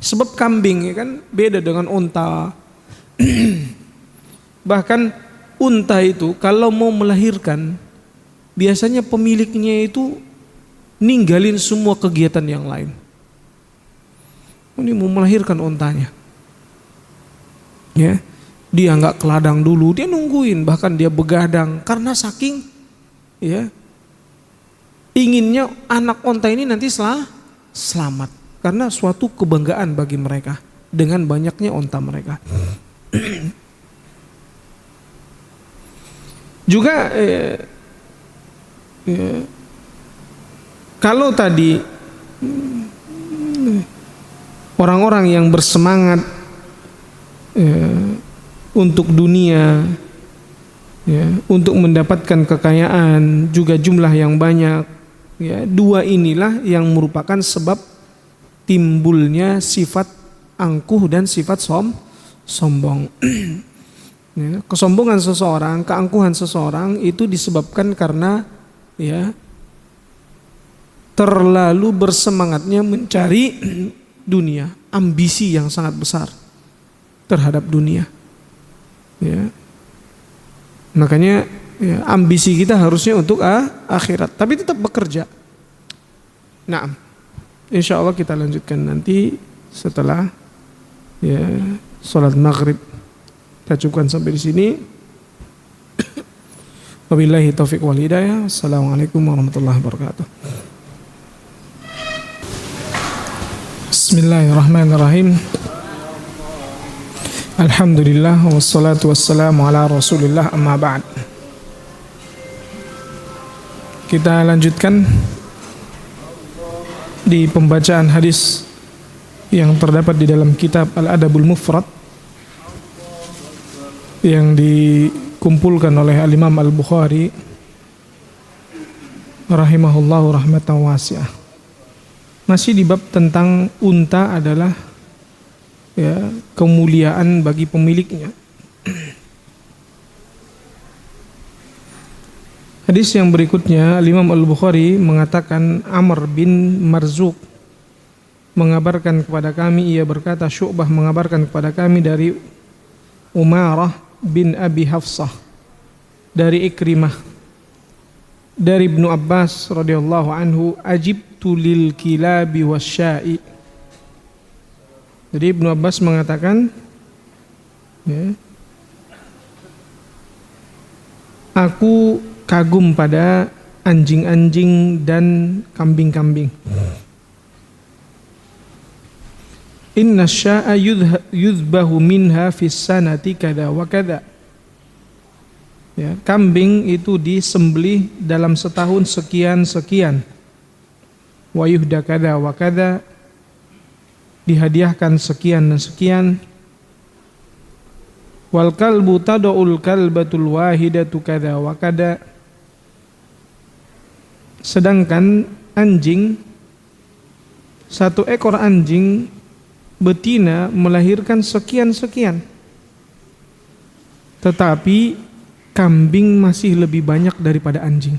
Sebab kambing ya kan beda dengan unta. Bahkan unta itu kalau mau melahirkan, biasanya pemiliknya itu ninggalin semua kegiatan yang lain. Ini mau melahirkan untanya. Ya, dia nggak ke ladang dulu, dia nungguin, bahkan dia begadang karena saking ya, inginnya anak onta ini nanti selamat, karena suatu kebanggaan bagi mereka dengan banyaknya onta mereka. Juga kalau tadi orang-orang yang bersemangat untuk dunia, ya, untuk mendapatkan kekayaan juga jumlah yang banyak, ya, dua inilah yang merupakan sebab timbulnya sifat angkuh dan sifat sombong. Ya, kesombongan seseorang, keangkuhan seseorang itu disebabkan karena ya terlalu bersemangatnya mencari dunia, ambisi yang sangat besar terhadap dunia. Ya. Makanya ya, ambisi kita harusnya untuk akhirat, tapi tetap bekerja. Nah, insya Allah kita lanjutkan nanti setelah ya sholat maghrib. Kita cukupkan sampai di sini. Wabillahi taufiq wal hidayah. Assalamualaikum warahmatullahi wabarakatuh. Bismillahirrahmanirrahim. Alhamdulillah wassalatu wassalamu ala Rasulillah, amma ba'd. Kita lanjutkan di pembacaan hadis yang terdapat di dalam kitab Al-Adabul Mufrad yang dikumpulkan oleh Al-Imam Al-Bukhari rahimahullahu rahmatan wasi'ah. Masih di bab tentang unta adalah kemuliaan bagi pemiliknya. Hadis yang berikutnya, Imam Al-Bukhari mengatakan Amr bin Marzuq mengabarkan kepada kami, ia berkata Syu'bah mengabarkan kepada kami dari Umarah bin Abi Hafsah dari Ikrimah dari Ibnu Abbas radhiyallahu anhu, ajibtu lil kilabi wasya'i. Jadi Ibnu Abbas mengatakan aku kagum pada anjing-anjing dan kambing-kambing. Inna sya'a yudhbahu minha fis sanati kada wa kada. Kambing itu disembelih dalam setahun sekian-sekian. Wa yuhda kada wa kada, dihadiahkan sekian dan sekian. Wal kalbu tada'ul kalbatul wahidatu kada wa kada. Sedangkan anjing, satu ekor anjing betina melahirkan sekian-sekian. Tetapi kambing masih lebih banyak daripada anjing.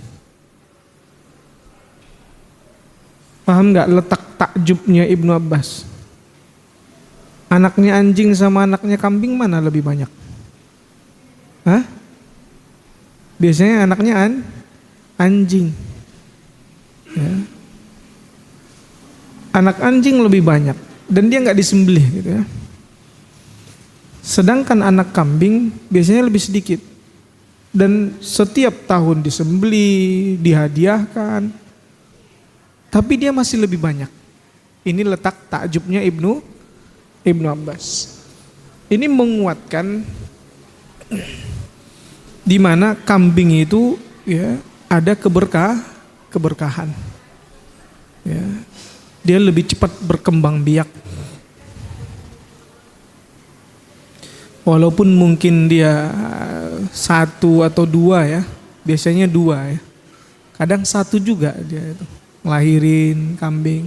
Paham gak letak takjubnya Ibnu Abbas? Anaknya anjing sama anaknya kambing mana lebih banyak? Biasanya anaknya anjing. Anak anjing lebih banyak dan dia nggak disembelih gitu ya. Sedangkan anak kambing biasanya lebih sedikit dan setiap tahun disembelih, dihadiahkan, tapi dia masih lebih banyak. Ini letak takjubnya Ibnu Abbas. Ini menguatkan di mana kambing itu ada keberkahan. Dia lebih cepat berkembang biak. Walaupun mungkin dia satu atau dua biasanya dua kadang satu juga dia itu ngelahirin kambing.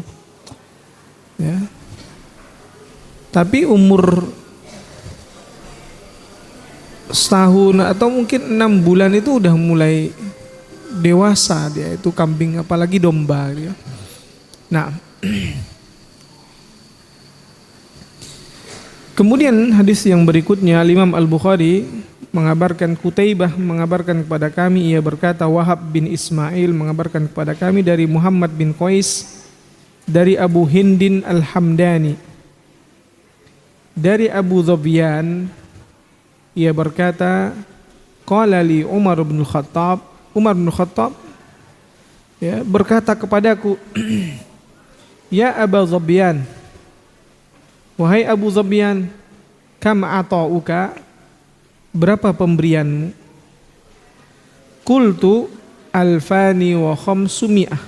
Tapi umur setahun atau mungkin 6 bulan itu udah mulai dewasa dia itu kambing, apalagi domba dia. Nah, kemudian hadis yang berikutnya, Imam Al-Bukhari mengabarkan Qutaibah mengabarkan kepada kami, ia berkata Wahab bin Ismail mengabarkan kepada kami dari Muhammad bin Qais dari Abu Hindin Al-Hamdani dari Abu Dhobyan, ia berkata qala li Umar bin Khattab berkata kepadaku ya Abu Dhobyan, wahai Abu Dhobyan, kam ata'uka, berapa pemberianmu? Qultu alfani wa khamsumi'ah.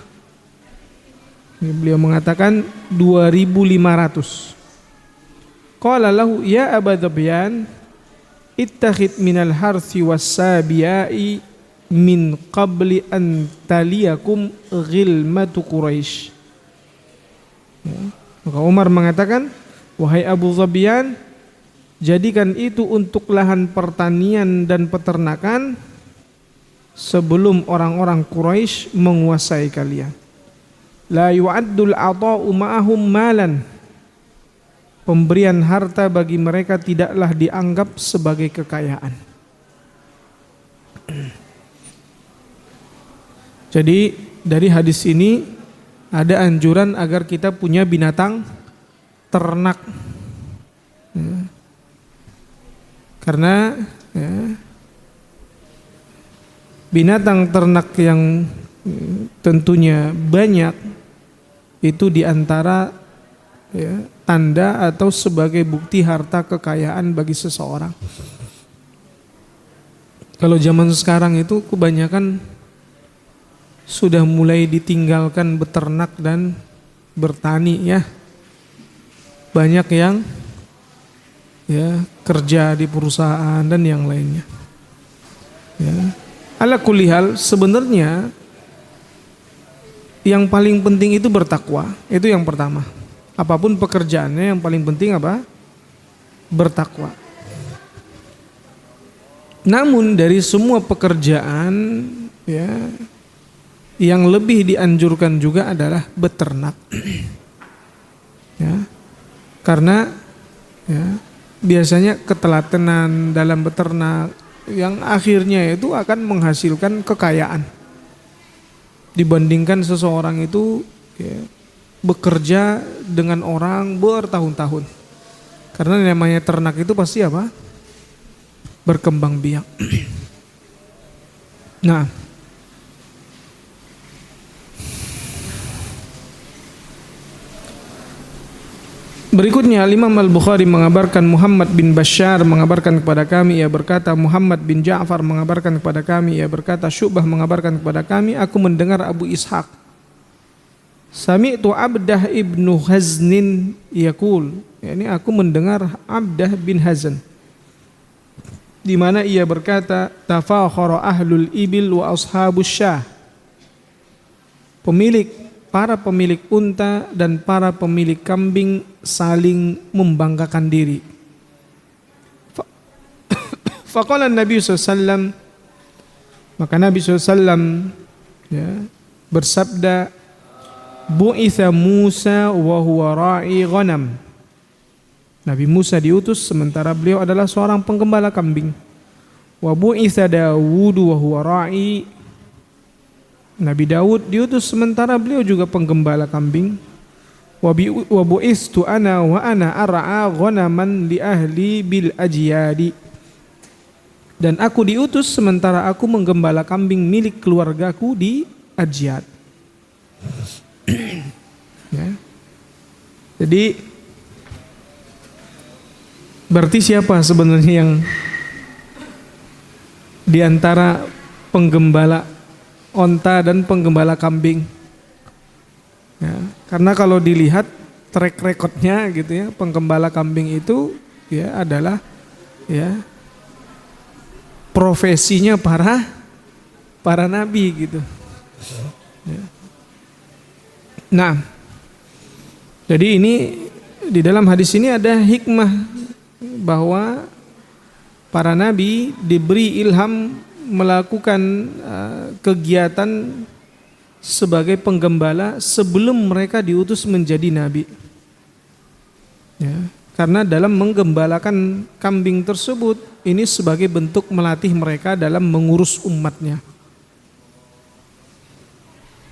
Beliau mengatakan 2.500. Qala lahu ya Abu Dhobyan, ittakhid minal harsi was-sabiya'i min qabli an taliyakum ghilmatu Quraisy. Maka Umar mengatakan, wahai Abu Dhobyan, jadikan itu untuk lahan pertanian dan peternakan sebelum orang-orang Quraisy menguasai kalian. La yu'addul ata'u ma'ahum malan. Pemberian harta bagi mereka tidaklah dianggap sebagai kekayaan. Jadi dari hadis ini ada anjuran agar kita punya binatang ternak. Karena binatang ternak yang tentunya banyak itu diantara tanda atau sebagai bukti harta kekayaan bagi seseorang. Kalau zaman sekarang itu kebanyakan sudah mulai ditinggalkan beternak dan bertani ya. Banyak yang ya kerja di perusahaan dan yang lainnya. Ya. Ala kulli hal sebenarnya yang paling penting itu bertakwa. Itu yang pertama. Apapun pekerjaannya yang paling penting apa? Bertakwa. Namun dari semua pekerjaan ya yang lebih dianjurkan juga adalah beternak. Ya. Karena ya biasanya ketelatenan dalam beternak yang akhirnya itu akan menghasilkan kekayaan dibandingkan seseorang itu ya, bekerja dengan orang bertahun-tahun. Karena namanya ternak itu pasti apa? Berkembang biak. Nah, berikutnya Imam Al-Bukhari mengabarkan Muhammad bin Bashar mengabarkan kepada kami, ia berkata Muhammad bin Ja'far mengabarkan kepada kami, ia berkata Syu'bah mengabarkan kepada kami, aku mendengar Abu Ishaq Sami'tu Abdah ibnu Haznin yaqul, yakni aku mendengar Abdah bin Hazn di mana ia berkata tafakhara ahlul ibil wa ashabus syah, para pemilik unta dan para pemilik kambing saling membanggakan diri. Faqala Nabi SAW, maka Nabi SAW ya, bersabda, bu'itha Musa wa huwa ra'i ghanam. Nabi Musa diutus sementara beliau adalah seorang penggembala kambing. Wa bu'itha Dawud wa huwa ra'i. Nabi Daud diutus sementara beliau juga penggembala kambing. Wa bu'istu ana wa ana ar'a ghanaman li ahli bil ajyadi. Dan aku diutus sementara aku menggembala kambing milik keluargaku di Ajyad. Ya. Jadi berarti siapa sebenarnya yang di antara penggembala onta dan penggembala kambing? Ya, karena kalau dilihat track recordnya gitu ya, penggembala kambing itu ya adalah ya profesinya para nabi gitu. Ya. Nah, jadi ini di dalam hadis ini ada hikmah bahwa para nabi diberi ilham melakukan kegiatan sebagai penggembala sebelum mereka diutus menjadi nabi. Ya, karena dalam menggembalakan kambing tersebut ini sebagai bentuk melatih mereka dalam mengurus umatnya.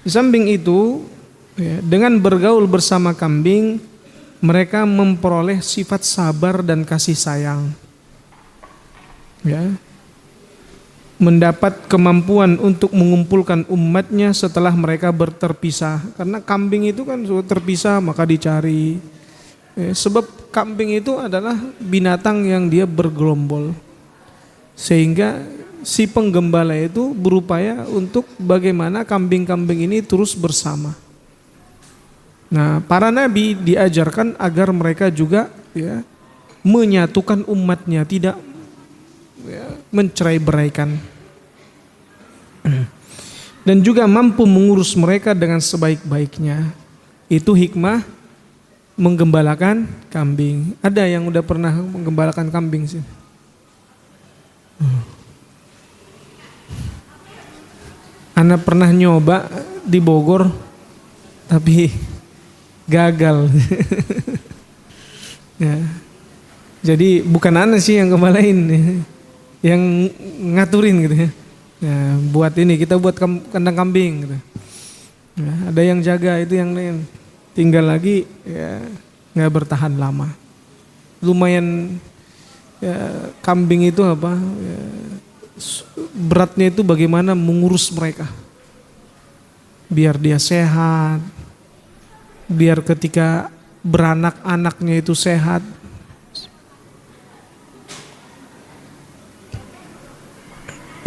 Di samping itu, ya, dengan bergaul bersama kambing, mereka memperoleh sifat sabar dan kasih sayang. Ya, mendapat kemampuan untuk mengumpulkan umatnya setelah mereka berterpisah. Karena kambing itu kan sudah terpisah maka dicari. Sebab kambing itu adalah binatang yang dia bergerombol. Sehingga si penggembala itu berupaya untuk bagaimana kambing-kambing ini terus bersama. Nah, para nabi diajarkan agar mereka juga ya menyatukan umatnya, tidak ya, mencerai-beraikan, dan juga mampu mengurus mereka dengan sebaik-baiknya. Itu hikmah menggembalakan kambing. Ada yang udah pernah menggembalakan kambing sih? Ana pernah nyoba di Bogor tapi gagal. Ya. Jadi bukan ana sih yang gembalain, yang ngaturin gitu ya. Ya, buat ini kita buat kandang kambing gitu. Ya, ada yang jaga, itu yang lain. Tinggal lagi ya nggak bertahan lama. Lumayan ya, kambing itu apa? Ya, beratnya itu bagaimana mengurus mereka. Biar dia sehat, biar ketika beranak anaknya itu sehat.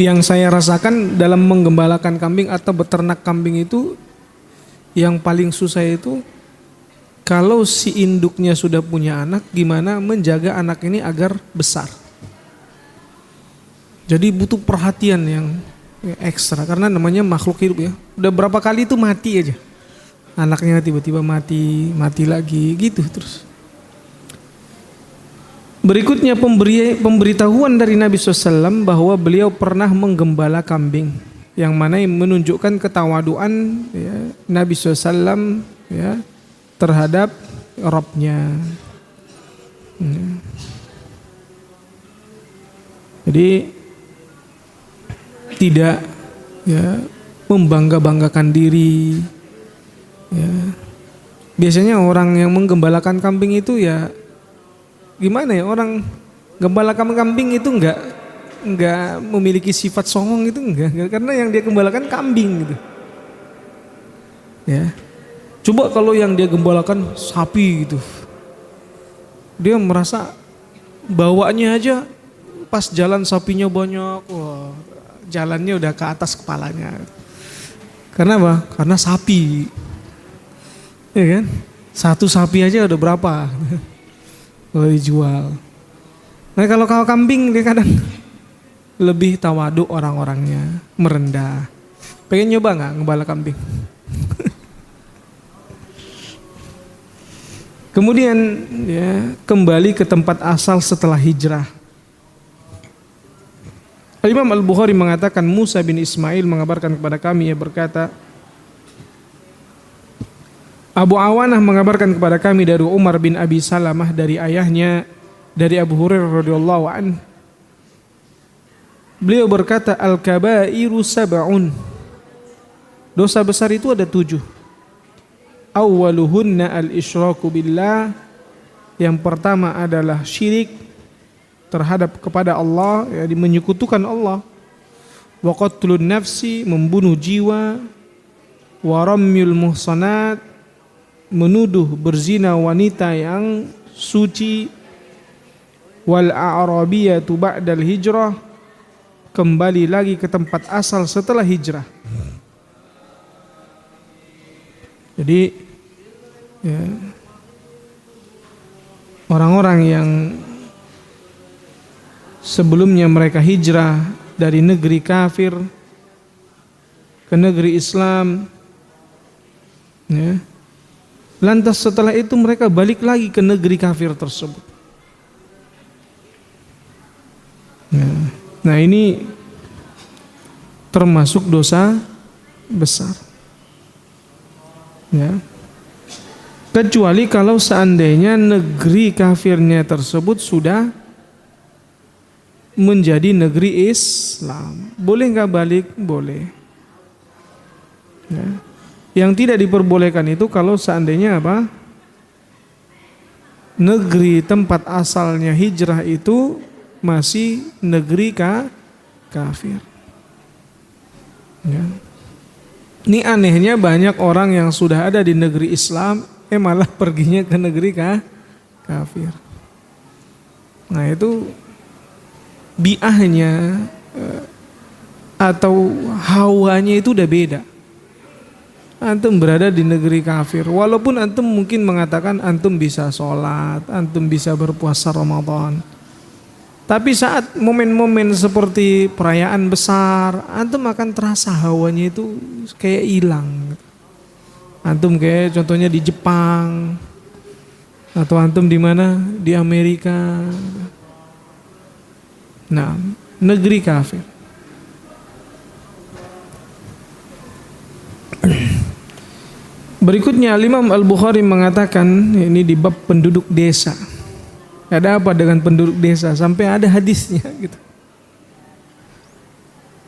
Yang saya rasakan dalam menggembalakan kambing atau beternak kambing itu, yang paling susah itu kalau si induknya sudah punya anak, gimana menjaga anak ini agar besar. Jadi butuh perhatian yang ekstra karena namanya makhluk hidup ya. Udah berapa kali itu mati aja. Anaknya tiba-tiba mati, mati lagi gitu terus. Berikutnya pemberitahuan dari Nabi SAW bahwa beliau pernah menggembala kambing, yang mana menunjukkan ketawaduan ya, Nabi SAW ya, terhadap Rabbnya. Jadi tidak ya, membangga-banggakan diri. Ya. Biasanya orang yang menggembalakan kambing itu ya gimana ya, orang gembala kambing itu enggak memiliki sifat songong itu enggak, karena yang dia gembalakan kambing gitu. Ya. Coba kalau yang dia gembalakan sapi gitu. Dia merasa bawaannya aja pas jalan sapinya banyak, wah, jalannya udah ke atas kepalanya. Karena apa? Karena sapi. Ya kan? Satu sapi aja udah berapa? Kalau dijual. Nah kalau kambing dia kadang lebih tawadu orang-orangnya, merendah. Pengen nyoba nggak ngembala kambing? Kemudian ya, kembali ke tempat asal setelah hijrah. Imam Al-Bukhari mengatakan Musa bin Ismail mengabarkan kepada kami, ia berkata, Abu Awanah mengabarkan kepada kami dari Umar bin Abi Salamah dari ayahnya dari Abu Hurairah radhiyallahu anhu. Beliau berkata, al-kabairu sab'un. Dosa besar itu ada 7. Awwaluhunna al-isyraku billah. Yang pertama adalah syirik terhadap kepada Allah, ya, menyekutukan Allah. Wa qatlun nafsi, membunuh jiwa. Wa ramyul muhsanat, menuduh berzina wanita yang suci. Wal a'rabiyatu ba'dal hijrah, kembali lagi ke tempat asal setelah hijrah. Jadi ya, orang-orang yang sebelumnya mereka hijrah dari negeri kafir ke negeri Islam, ya, lantas setelah itu mereka balik lagi ke negeri kafir tersebut. Ya. Nah ini termasuk dosa besar. Ya. Kecuali kalau seandainya negeri kafirnya tersebut sudah menjadi negeri Islam. Boleh nggak balik? Boleh. Ya. Yang tidak diperbolehkan itu kalau seandainya apa? Negeri tempat asalnya hijrah itu masih negeri kafir. Ya. Ini anehnya banyak orang yang sudah ada di negeri Islam, malah perginya ke negeri kafir. Nah itu biahnya atau hawanya itu udah beda. Antum berada di negeri kafir, walaupun antum mungkin mengatakan antum bisa sholat, antum bisa berpuasa Ramadan, tapi saat momen-momen seperti perayaan besar, antum akan terasa hawanya itu kayak hilang. Antum kayak contohnya di Jepang, atau antum di mana? Di Amerika. Nah, negeri kafir. Berikutnya Imam Al-Bukhari mengatakan, ini di bab penduduk desa. Ada apa dengan penduduk desa sampai ada hadisnya gitu.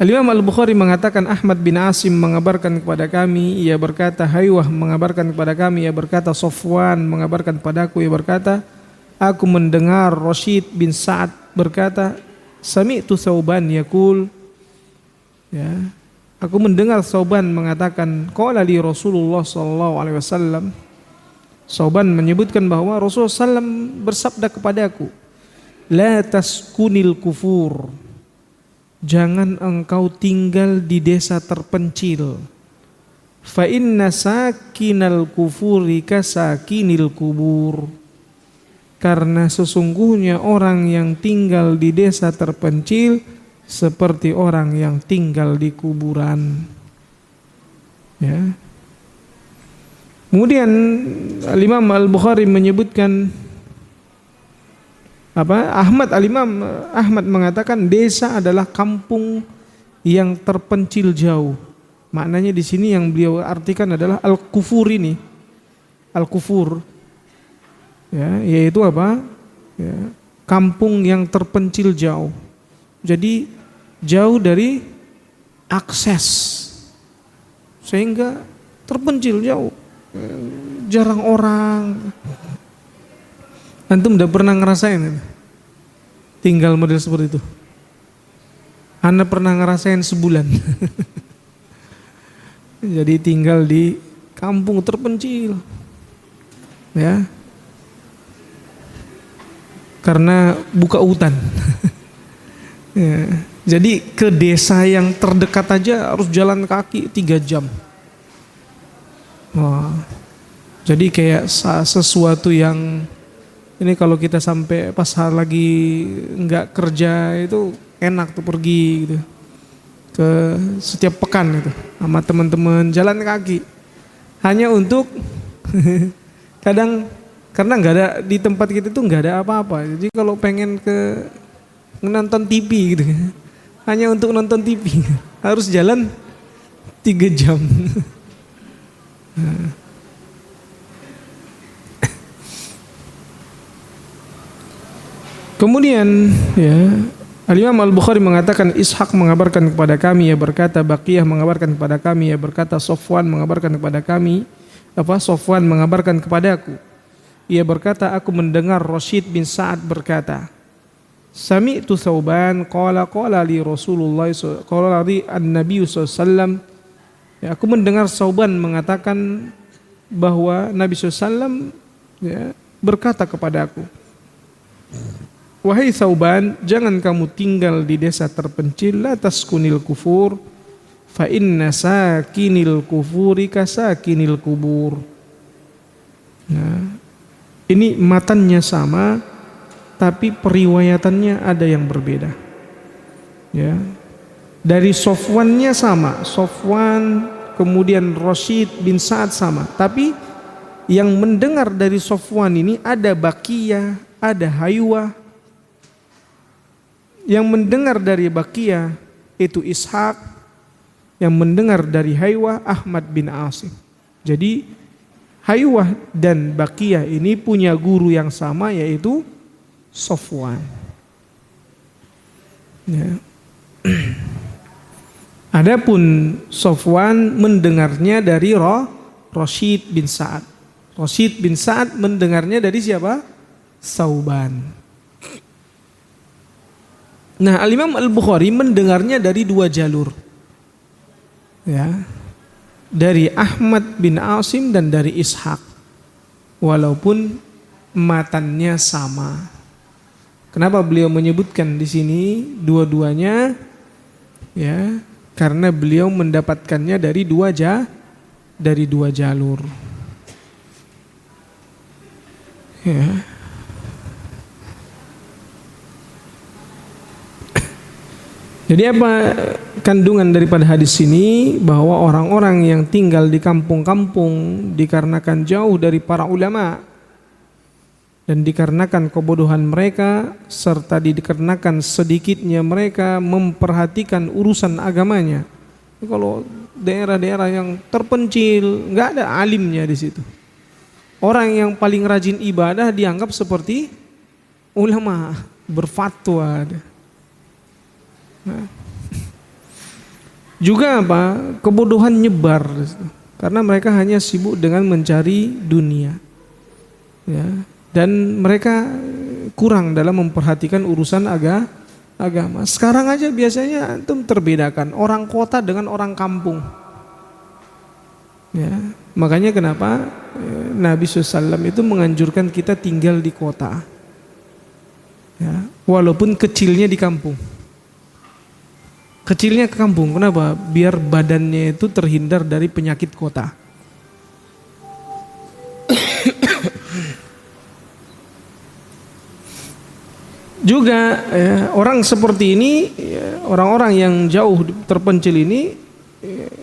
Imam Al-Bukhari mengatakan Ahmad bin Asim mengabarkan kepada kami, ia berkata, Haywah mengabarkan kepada kami, ia berkata, Sofwan mengabarkan padaku, ia berkata, aku mendengar Rashid bin Sa'ad berkata, Sami'tu Thauban yaqul, ya, aku mendengar Thauban mengatakan, qala li Rasulullah sallallahu alaihi wasallam. Thauban menyebutkan bahwa Rasulullah SAW bersabda kepadaku, la taskunil kufur, jangan engkau tinggal di desa terpencil. Fa inna sakinal kufuri kasakinil kubur. Karena sesungguhnya orang yang tinggal di desa terpencil seperti orang yang tinggal di kuburan. Ya. Kemudian Imam Al-Bukhari menyebutkan Al-Imam Ahmad mengatakan desa adalah kampung yang terpencil jauh. Maknanya di sini yang beliau artikan adalah al-kufur ini. Al-kufur. Ya, yaitu Ya, kampung yang terpencil jauh. Jadi jauh dari akses. Sehingga terpencil jauh. Jarang orang. Antum udah pernah ngerasain tinggal model seperti itu? Anda pernah ngerasain sebulan. Jadi tinggal di kampung terpencil, ya, karena buka hutan. Ya. Jadi ke desa yang terdekat aja harus jalan kaki 3 jam. Wah. Jadi kayak sesuatu yang ini kalau kita sampai pas lagi nggak kerja itu enak tuh pergi gitu. Ke setiap pekan itu sama teman-teman jalan kaki hanya untuk kadang karena nggak ada di tempat kita tuh nggak ada apa-apa, jadi kalau pengen ke nonton TV gitu hanya untuk nonton TV harus jalan 3 jam. Kemudian ya Al-Imam Al-Bukhari mengatakan Ishaq mengabarkan kepada kami, ia berkata, Baqiyah mengabarkan kepada kami, ia berkata, Sofwan mengabarkan kepada kami, Sofwan mengabarkan kepadaku, ia berkata, aku mendengar Rashid bin Sa'ad berkata, Sami'tu Thauban qala li Rasulullah qala li an-nabiy sallallahu, ya, aku mendengar Thauban mengatakan bahwa Nabi sallallahu, ya, berkata kepadaku, wahai Thauban, jangan kamu tinggal di desa terpencil, la taskunil kufur, fa inna sakinil kufuri kasakinil kubur. Nah, ini matannya sama, tapi periwayatannya ada yang berbeda. Ya, dari Sofwannya sama, Sofwan kemudian Rashid bin Sa'ad sama, tapi yang mendengar dari Sofwan ini ada Baqiyah, ada Haywah. Yang mendengar dari Baqiyah itu Ishaq, yang mendengar dari Haywah Ahmad bin Asim. Jadi Haywah dan Baqiyah ini punya guru yang sama, yaitu Sofwan. Ya. Adapun Sofwan mendengarnya dari Rashid bin Sa'ad. Rashid bin Sa'ad mendengarnya dari siapa? Thauban. Nah, Al-Imam Al-Bukhari mendengarnya dari 2 jalur. Ya. Dari Ahmad bin Asim dan dari Ishaq. Walaupun matannya sama. Kenapa beliau menyebutkan di sini dua-duanya? Ya, karena beliau mendapatkannya dari dua jalur. Ya. Jadi apa kandungan daripada hadis ini? Bahwa orang-orang yang tinggal di kampung-kampung dikarenakan jauh dari para ulama dan dikarenakan kebodohan mereka serta dikarenakan sedikitnya mereka memperhatikan urusan agamanya. Kalau daerah-daerah yang terpencil, nggak ada alimnya di situ. Orang yang paling rajin ibadah dianggap seperti ulama, berfatwa. Nah. Juga apa? Kebodohan nyebar karena mereka hanya sibuk dengan mencari dunia, ya, dan mereka kurang dalam memperhatikan urusan agama. Sekarang aja biasanya antum terbedakan orang kota dengan orang kampung, ya. Makanya kenapa Nabi SAW itu menganjurkan kita tinggal di kota, ya, walaupun kecilnya di kampung. Kecilnya ke kampung, kenapa? Biar badannya itu terhindar dari penyakit kota. Juga orang seperti ini, orang-orang yang jauh terpencil ini,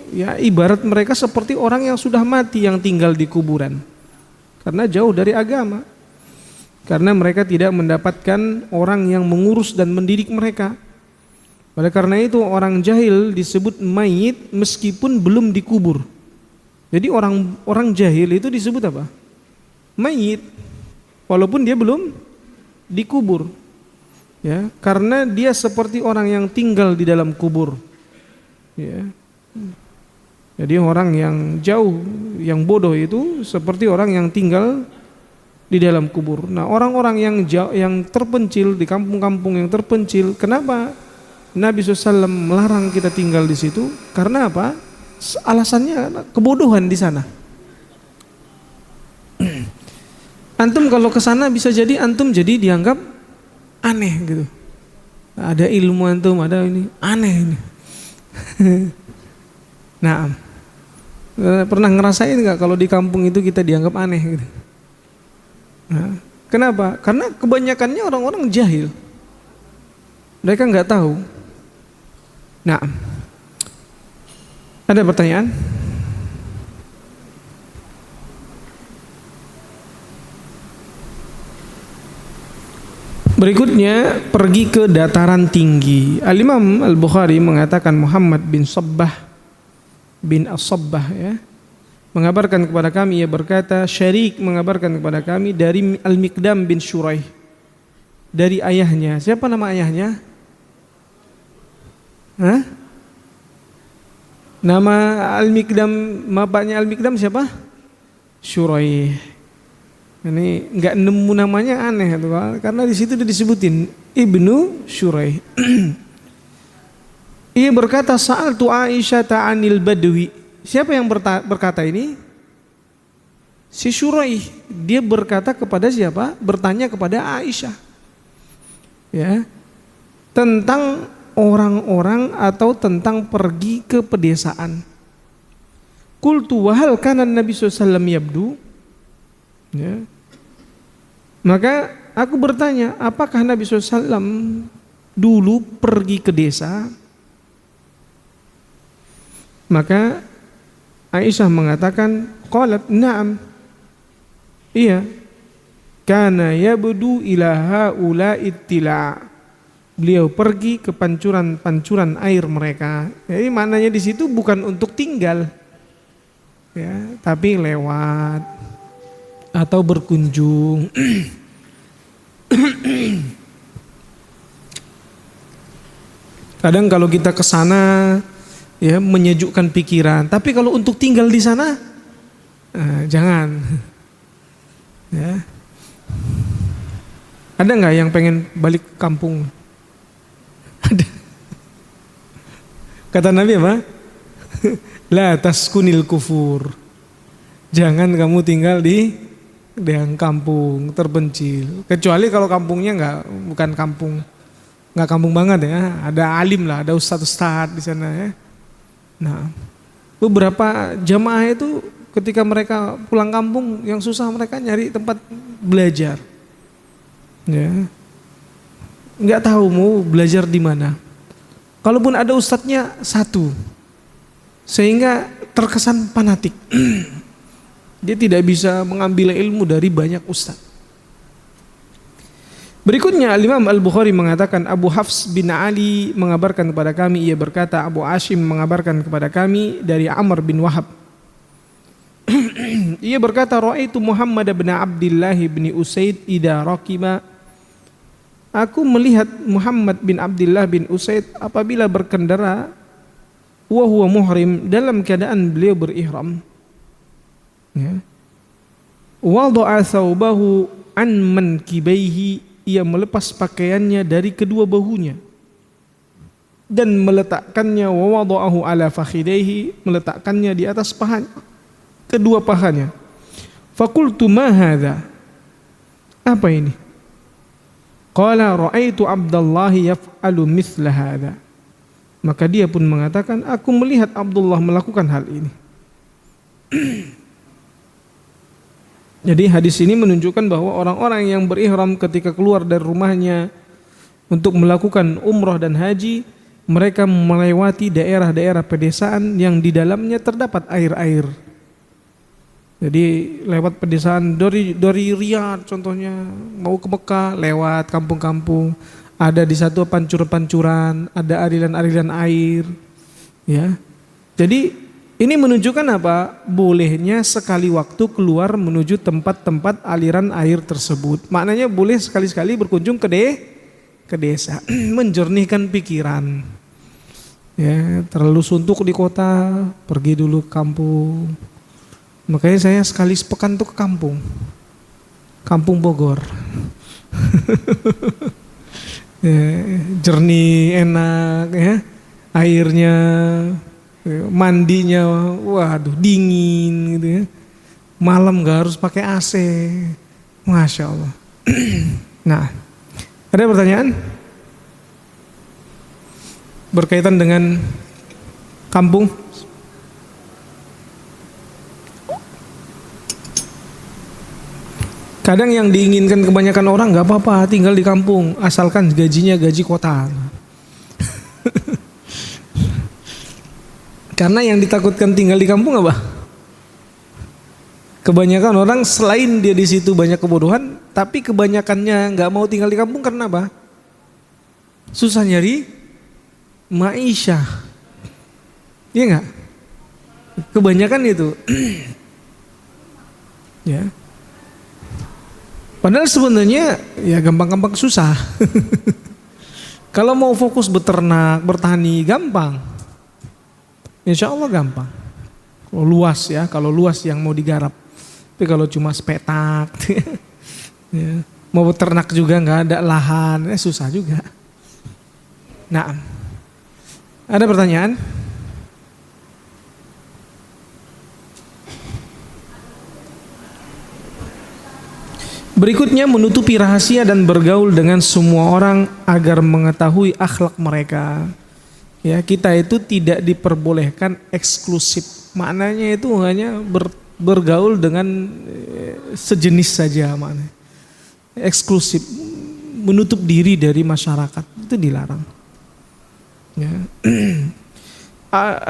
ya ibarat mereka seperti orang yang sudah mati yang tinggal di kuburan. Karena jauh dari agama. Karena mereka tidak mendapatkan orang yang mengurus dan mendidik mereka. Oleh karena itu orang jahil disebut mayit meskipun belum dikubur. Jadi orang jahil itu disebut apa? Mayit, walaupun dia belum dikubur. Ya, karena dia seperti orang yang tinggal di dalam kubur. Ya. Jadi orang yang jauh, yang bodoh itu seperti orang yang tinggal di dalam kubur. Nah, orang-orang yang jauh, yang terpencil di kampung-kampung yang terpencil, kenapa Nabi SAW melarang kita tinggal di situ? Karena apa? Alasannya kebodohan di sana. Antum kalau ke sana bisa jadi antum jadi dianggap aneh gitu. Ada ilmu antum, ada ini aneh ini. Nah, pernah ngerasain nggak kalau di kampung itu kita dianggap aneh gitu? Nah, kenapa? Karena kebanyakannya orang-orang jahil. Mereka nggak tahu. Nah, ada pertanyaan? Berikutnya pergi ke dataran tinggi. Al-Imam Al-Bukhari mengatakan Muhammad bin Sabbah bin As-Sabbah ya, mengabarkan kepada kami, ia berkata Syarik mengabarkan kepada kami dari Al-Miqdam bin Syuraih, dari ayahnya. Siapa nama ayahnya? Hah? Nama Al-Miqdam, bapaknya Al-Miqdam siapa? Syuraih. Ini nggak nemu namanya, aneh tuh, karena di situ disebutin Ibnu Syuraih. Ia berkata sa'altu Aisyah ta'anil badwi. Siapa yang berkata ini? Si Syuraih. Dia berkata kepada siapa? Bertanya kepada Aisyah. Ya. Tentang orang-orang atau tentang pergi ke pedesaan. Qultu wa hal kana Nabi sallallahu alaihi wasallam yabdu? Ya. Maka aku bertanya, apakah Nabi SAW dulu pergi ke desa? Maka Aisyah mengatakan, qalat na'am. Iya. Kana yabdu ila haula'i tila. Beliau pergi ke pancuran-pancuran air mereka. Jadi maknanya di situ bukan untuk tinggal. Ya, tapi lewat atau berkunjung. Kadang kalau kita ke sana ya menyejukkan pikiran, tapi kalau untuk tinggal di sana jangan. Ya. Ada nggak yang pengen balik ke kampung? Ada. Kata Nabi apa? La taskunil kufur. Jangan kamu tinggal di kampung terpencil, kecuali kalau kampungnya bukan kampung, nggak kampung banget ya, ada alim lah, ada ustadz di sana ya. Nah, beberapa jamaah itu ketika mereka pulang kampung yang susah mereka nyari tempat belajar, ya, nggak tahu mau belajar di mana. Kalaupun ada ustadznya satu, sehingga terkesan fanatik. Dia tidak bisa mengambil ilmu dari banyak ustaz. Berikutnya Imam Al-Bukhari mengatakan Abu Hafs bin Ali mengabarkan kepada kami, ia berkata Abu Hashim mengabarkan kepada kami dari Amr bin Wahab. Ia berkata ra'aitu Muhammad bin Abdullah bin Usaid idza raqiba. Aku melihat Muhammad bin Abdullah bin Usaid apabila berkendara wa huwa muhrim, dalam keadaan beliau berihram. Ya. Wada'a thawbahu an mankibaihi, ia melepas pakaiannya dari kedua bahunya dan meletakkannya, wa wada'ahu ala fakhidaihi, meletakkannya di atas pahanya, kedua pahanya. Faqultu ma hadza? Apa ini? Qala ra'aitu Abdullah yaf'alu mithla hadza. Maka dia pun mengatakan, aku melihat Abdullah melakukan hal ini. Jadi hadis ini menunjukkan bahwa orang-orang yang berihram ketika keluar dari rumahnya untuk melakukan umrah dan haji, mereka melewati daerah-daerah pedesaan yang di dalamnya terdapat air-air. Jadi lewat pedesaan dari Riyadh contohnya, mau ke Mekah lewat kampung-kampung, ada di satu pancuran-pancuran, ada aliran-aliran air, ya. Jadi ini menunjukkan apa? Bolehnya sekali waktu keluar menuju tempat-tempat aliran air tersebut. Maknanya boleh sekali-sekali berkunjung ke desa, menjernihkan pikiran. Ya, terlalu suntuk di kota, pergi dulu ke kampung. Makanya saya sekali sepekan tuh ke kampung Bogor. Ya, jernih, enak, ya, airnya, mandinya, waduh dingin gitu ya. Malam gak harus pakai AC, Masya Allah. Nah, ada pertanyaan berkaitan dengan kampung? Kadang yang diinginkan kebanyakan orang gak apa-apa tinggal di kampung, asalkan gajinya gaji kota. Karena yang ditakutkan tinggal di kampung apa? Kebanyakan orang selain dia di situ banyak kebodohan, tapi kebanyakannya nggak mau tinggal di kampung karena apa? Susah nyari maisha, iya nggak? Kebanyakan itu, ya. Padahal sebenarnya ya gampang-gampang susah. Kalau mau fokus beternak, bertani gampang. Insya Allah gampang. Kalau luas ya, kalau luas yang mau digarap. Tapi kalau cuma sepetak, ya, mau beternak juga nggak ada lahan, susah juga. Nah, ada pertanyaan? Berikutnya menutupi rahasia dan bergaul dengan semua orang agar mengetahui akhlak mereka. Ya, kita itu tidak diperbolehkan eksklusif. Maknanya itu hanya bergaul dengan sejenis saja maknanya. Eksklusif, menutup diri dari masyarakat itu dilarang. Ya.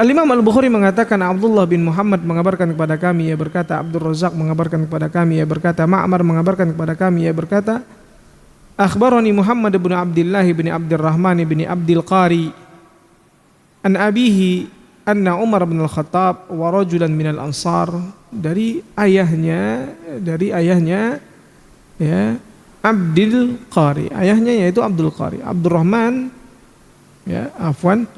Al-Imam Al-Bukhari mengatakan Abdullah bin Muhammad mengabarkan kepada kami, ia berkata, Abdul Razak mengabarkan kepada kami, ia berkata, Ma'mar mengabarkan kepada kami, ia berkata, akhbarani Muhammad bin Abdullah bin Abdurrahman bin Abdul Qari an abihi anna Umar bin Al-Khattab wa rajulan minal ansar, dari ayahnya ya Abdul Qari, ayahnya yaitu Abdul Qari, Abdurrahman ya afwan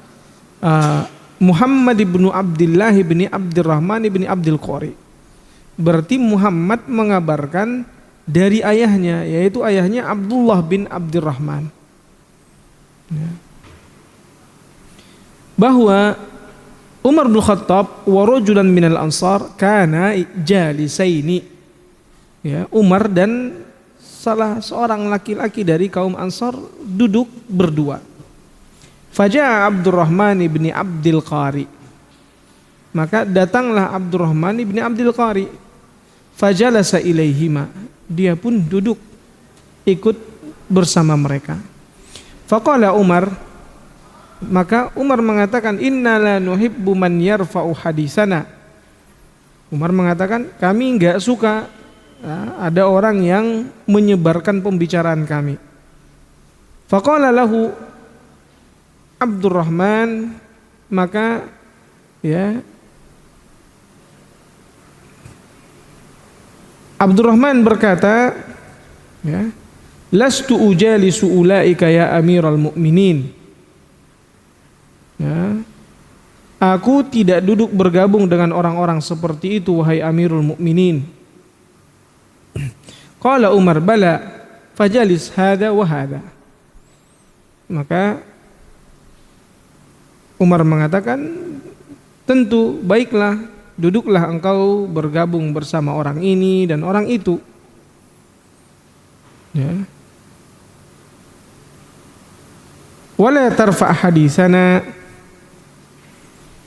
Muhammad ibnu Abdullah bin Abdurrahman bin Abdul Qari. Berarti Muhammad mengabarkan dari ayahnya, yaitu ayahnya Abdullah bin Abdurrahman, ya, bahwa Umar bin Khattab wa rajulan minal ansar kana jalisaini, ya, Umar dan salah seorang laki-laki dari kaum Ansar duduk berdua. Faja'a Abdurrahman ibni Abdul Qari, maka datanglah Abdurrahman ibni Abdul Qari. Fajalasa ilaihima, dia pun duduk ikut bersama mereka. Faqala Umar, maka Umar mengatakan, inna la nuhibbu man yarfa'u hadisana. Umar mengatakan, kami enggak suka ada orang yang menyebarkan pembicaraan kami. Faqala lahu Abdurrahman, maka ya Abdurrahman berkata, ya, lastu ujalisu ulaika ya amiral mu'minin, ya, aku tidak duduk bergabung dengan orang-orang seperti itu wahai amirul mu'minin. Qala Umar bala fajalis hada wa hada, maka Umar mengatakan, tentu baiklah, duduklah engkau bergabung bersama orang ini dan orang itu, ya. Wala tarfa hadisana,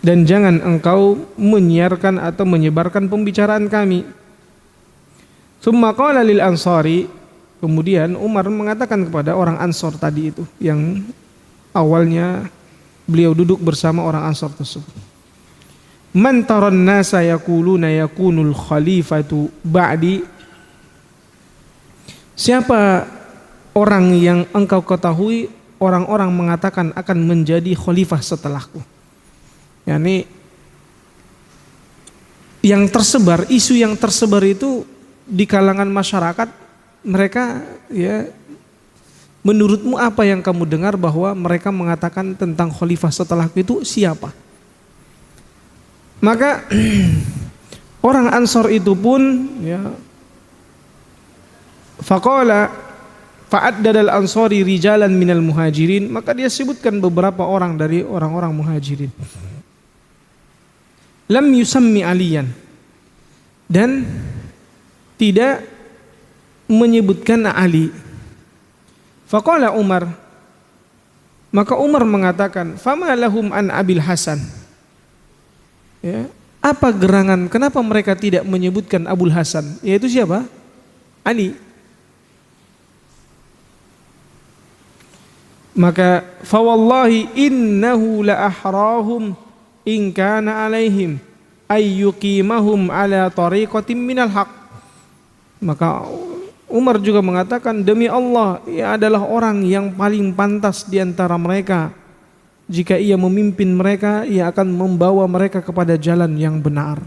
dan jangan engkau menyiarkan atau menyebarkan pembicaraan kami. Tsumma qala lil ansari, kemudian Umar mengatakan kepada orang Ansor tadi itu yang awalnya beliau duduk bersama orang Ansor tersebut. Man taran nasa yaquluna yakunul khalifatu ba'di. Siapa orang yang engkau ketahui orang-orang mengatakan akan menjadi khalifah setelahku? Yani yang tersebar, isu yang tersebar itu di kalangan masyarakat, mereka ya, menurutmu apa yang kamu dengar bahwa mereka mengatakan tentang khalifah setelahku itu siapa? Maka orang Ansor itu pun ya, faqala fa'addadal ansori rijalan minal muhajirin, maka dia sebutkan beberapa orang dari orang-orang muhajirin. Lam yusammi aliyan, dan tidak menyebutkan Ali. Faqala Umar, maka Umar mengatakan, fama lahum an Abil Hasan. Ya, apa gerangan, kenapa mereka tidak menyebutkan Abul Hasan? Yaitu siapa? Ali. Maka fawallahi innahu la ahrahum in kana alaihim ayyuqimahum ala tariqatin minal haq. Maka Umar juga mengatakan, demi Allah, ia adalah orang yang paling pantas di antara mereka. Jika ia memimpin mereka, ia akan membawa mereka kepada jalan yang benar.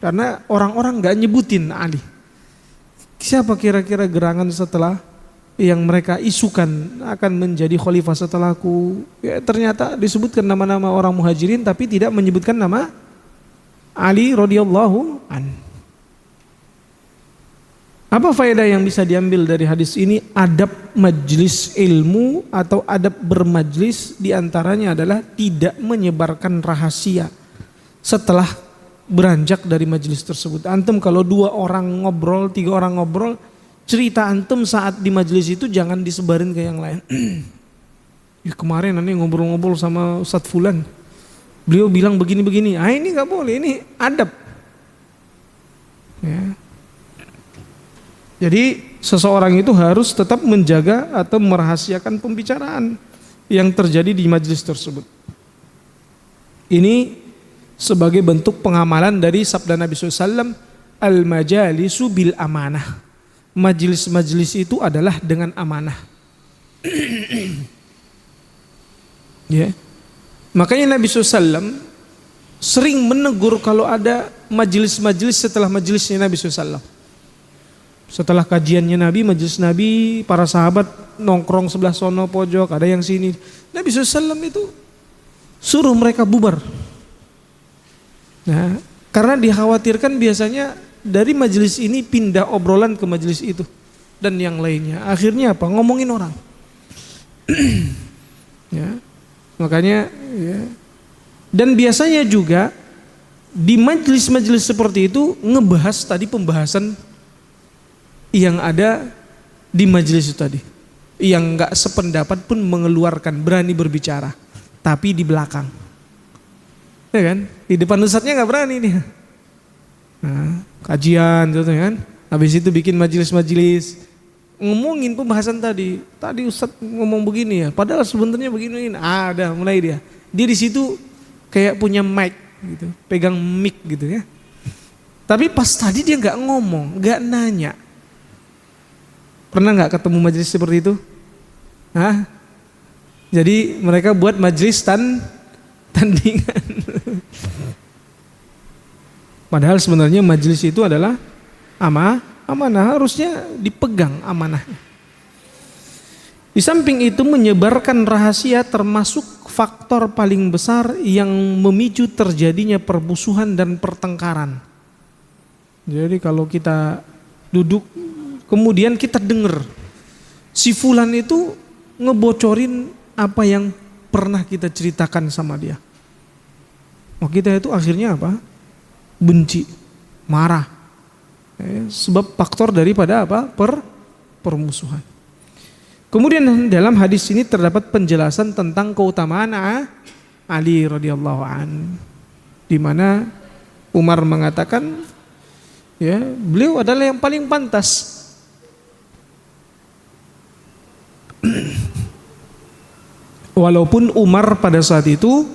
Karena orang-orang gak nyebutin Ali. Siapa kira-kira gerangan setelah yang mereka isukan akan menjadi khalifah setelahku? Ya, ternyata disebutkan nama-nama orang muhajirin, tapi tidak menyebutkan nama Ali radhiyallahu an. Apa faedah yang bisa diambil dari hadis ini? Adab majlis ilmu atau adab bermajlis diantaranya adalah tidak menyebarkan rahasia setelah beranjak dari majlis tersebut. Antum kalau 2 orang ngobrol, 3 orang ngobrol, cerita antum saat di majlis itu jangan disebarin ke yang lain. Ya, kemarin nanti ngobrol-ngobrol sama Ustadz Fulan, beliau bilang begini-begini. Ah, ini gak boleh, ini adab. Ya. Jadi seseorang itu harus tetap menjaga atau merahasiakan pembicaraan yang terjadi di majelis tersebut. Ini sebagai bentuk pengamalan dari sabda Nabi SAW, al-majalisu bil amanah. Majelis-majelis itu adalah dengan amanah. Ya. Makanya Nabi SAW sering menegur kalau ada majelis-majelis setelah majelisnya Nabi SAW. Setelah kajiannya Nabi, majelis Nabi, para sahabat nongkrong sebelah sono pojok, ada yang sini. Nabi SAW itu suruh mereka bubar. Nah, karena dikhawatirkan biasanya dari majelis ini pindah obrolan ke majelis itu dan yang lainnya. Akhirnya apa? Ngomongin orang. Ya, makanya ya. Dan biasanya juga di majelis-majelis seperti itu ngebahas tadi pembahasan yang ada di majelis itu tadi, yang nggak sependapat pun mengeluarkan, berani berbicara, tapi di belakang, ya kan? Di depan ustadznya nggak berani nih. Nah, kajian gitu kan, habis itu bikin majelis-majelis ngomongin pembahasan tadi ustadz ngomong begini ya, padahal sebenarnya begini. Ada mulai dia di situ kayak punya mic gitu, pegang mic gitu ya. Tapi pas tadi dia nggak ngomong, nggak nanya. Pernah nggak ketemu majelis seperti itu? Hah? Jadi mereka buat majelis tandingan. Padahal sebenarnya majelis itu adalah amanah, harusnya dipegang amanahnya. Di samping itu menyebarkan rahasia termasuk faktor paling besar yang memicu terjadinya permusuhan dan pertengkaran. Jadi kalau kita duduk kemudian kita dengar si fulan itu ngebocorin apa yang pernah kita ceritakan sama dia. Oh, kita itu akhirnya apa? Benci, marah. Sebab faktor daripada apa? Permusuhan. Kemudian dalam hadis ini terdapat penjelasan tentang keutamaan Ali radhiyallahu an, di mana Umar mengatakan, ya, beliau adalah yang paling pantas. Walaupun Umar pada saat itu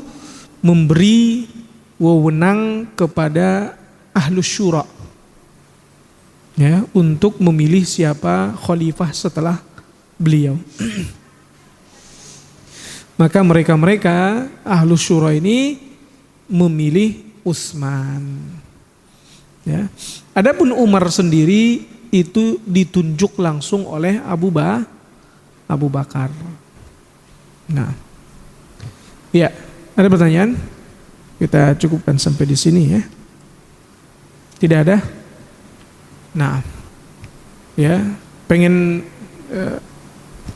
memberi wewenang kepada ahlus syura, ya, untuk memilih siapa khalifah setelah beliau. Maka mereka ahlus syura ini memilih Utsman. Ya. Adapun Umar sendiri itu ditunjuk langsung oleh Abu Bakar. Nah, ya, ada pertanyaan? Kita cukupkan sampai di sini ya. Tidak ada? Nah, ya, pengen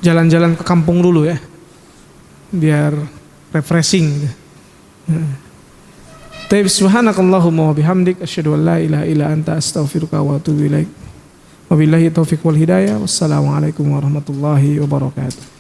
jalan-jalan ke kampung dulu ya, biar refreshing. Subhanakallahumma wa bihamdik asyhadu an la ilaha illa anta astaghfiruka wa atubu ilaik. Wabillahi taufiq wal hidayah. Wassalamualaikum warahmatullahi wabarakatuh.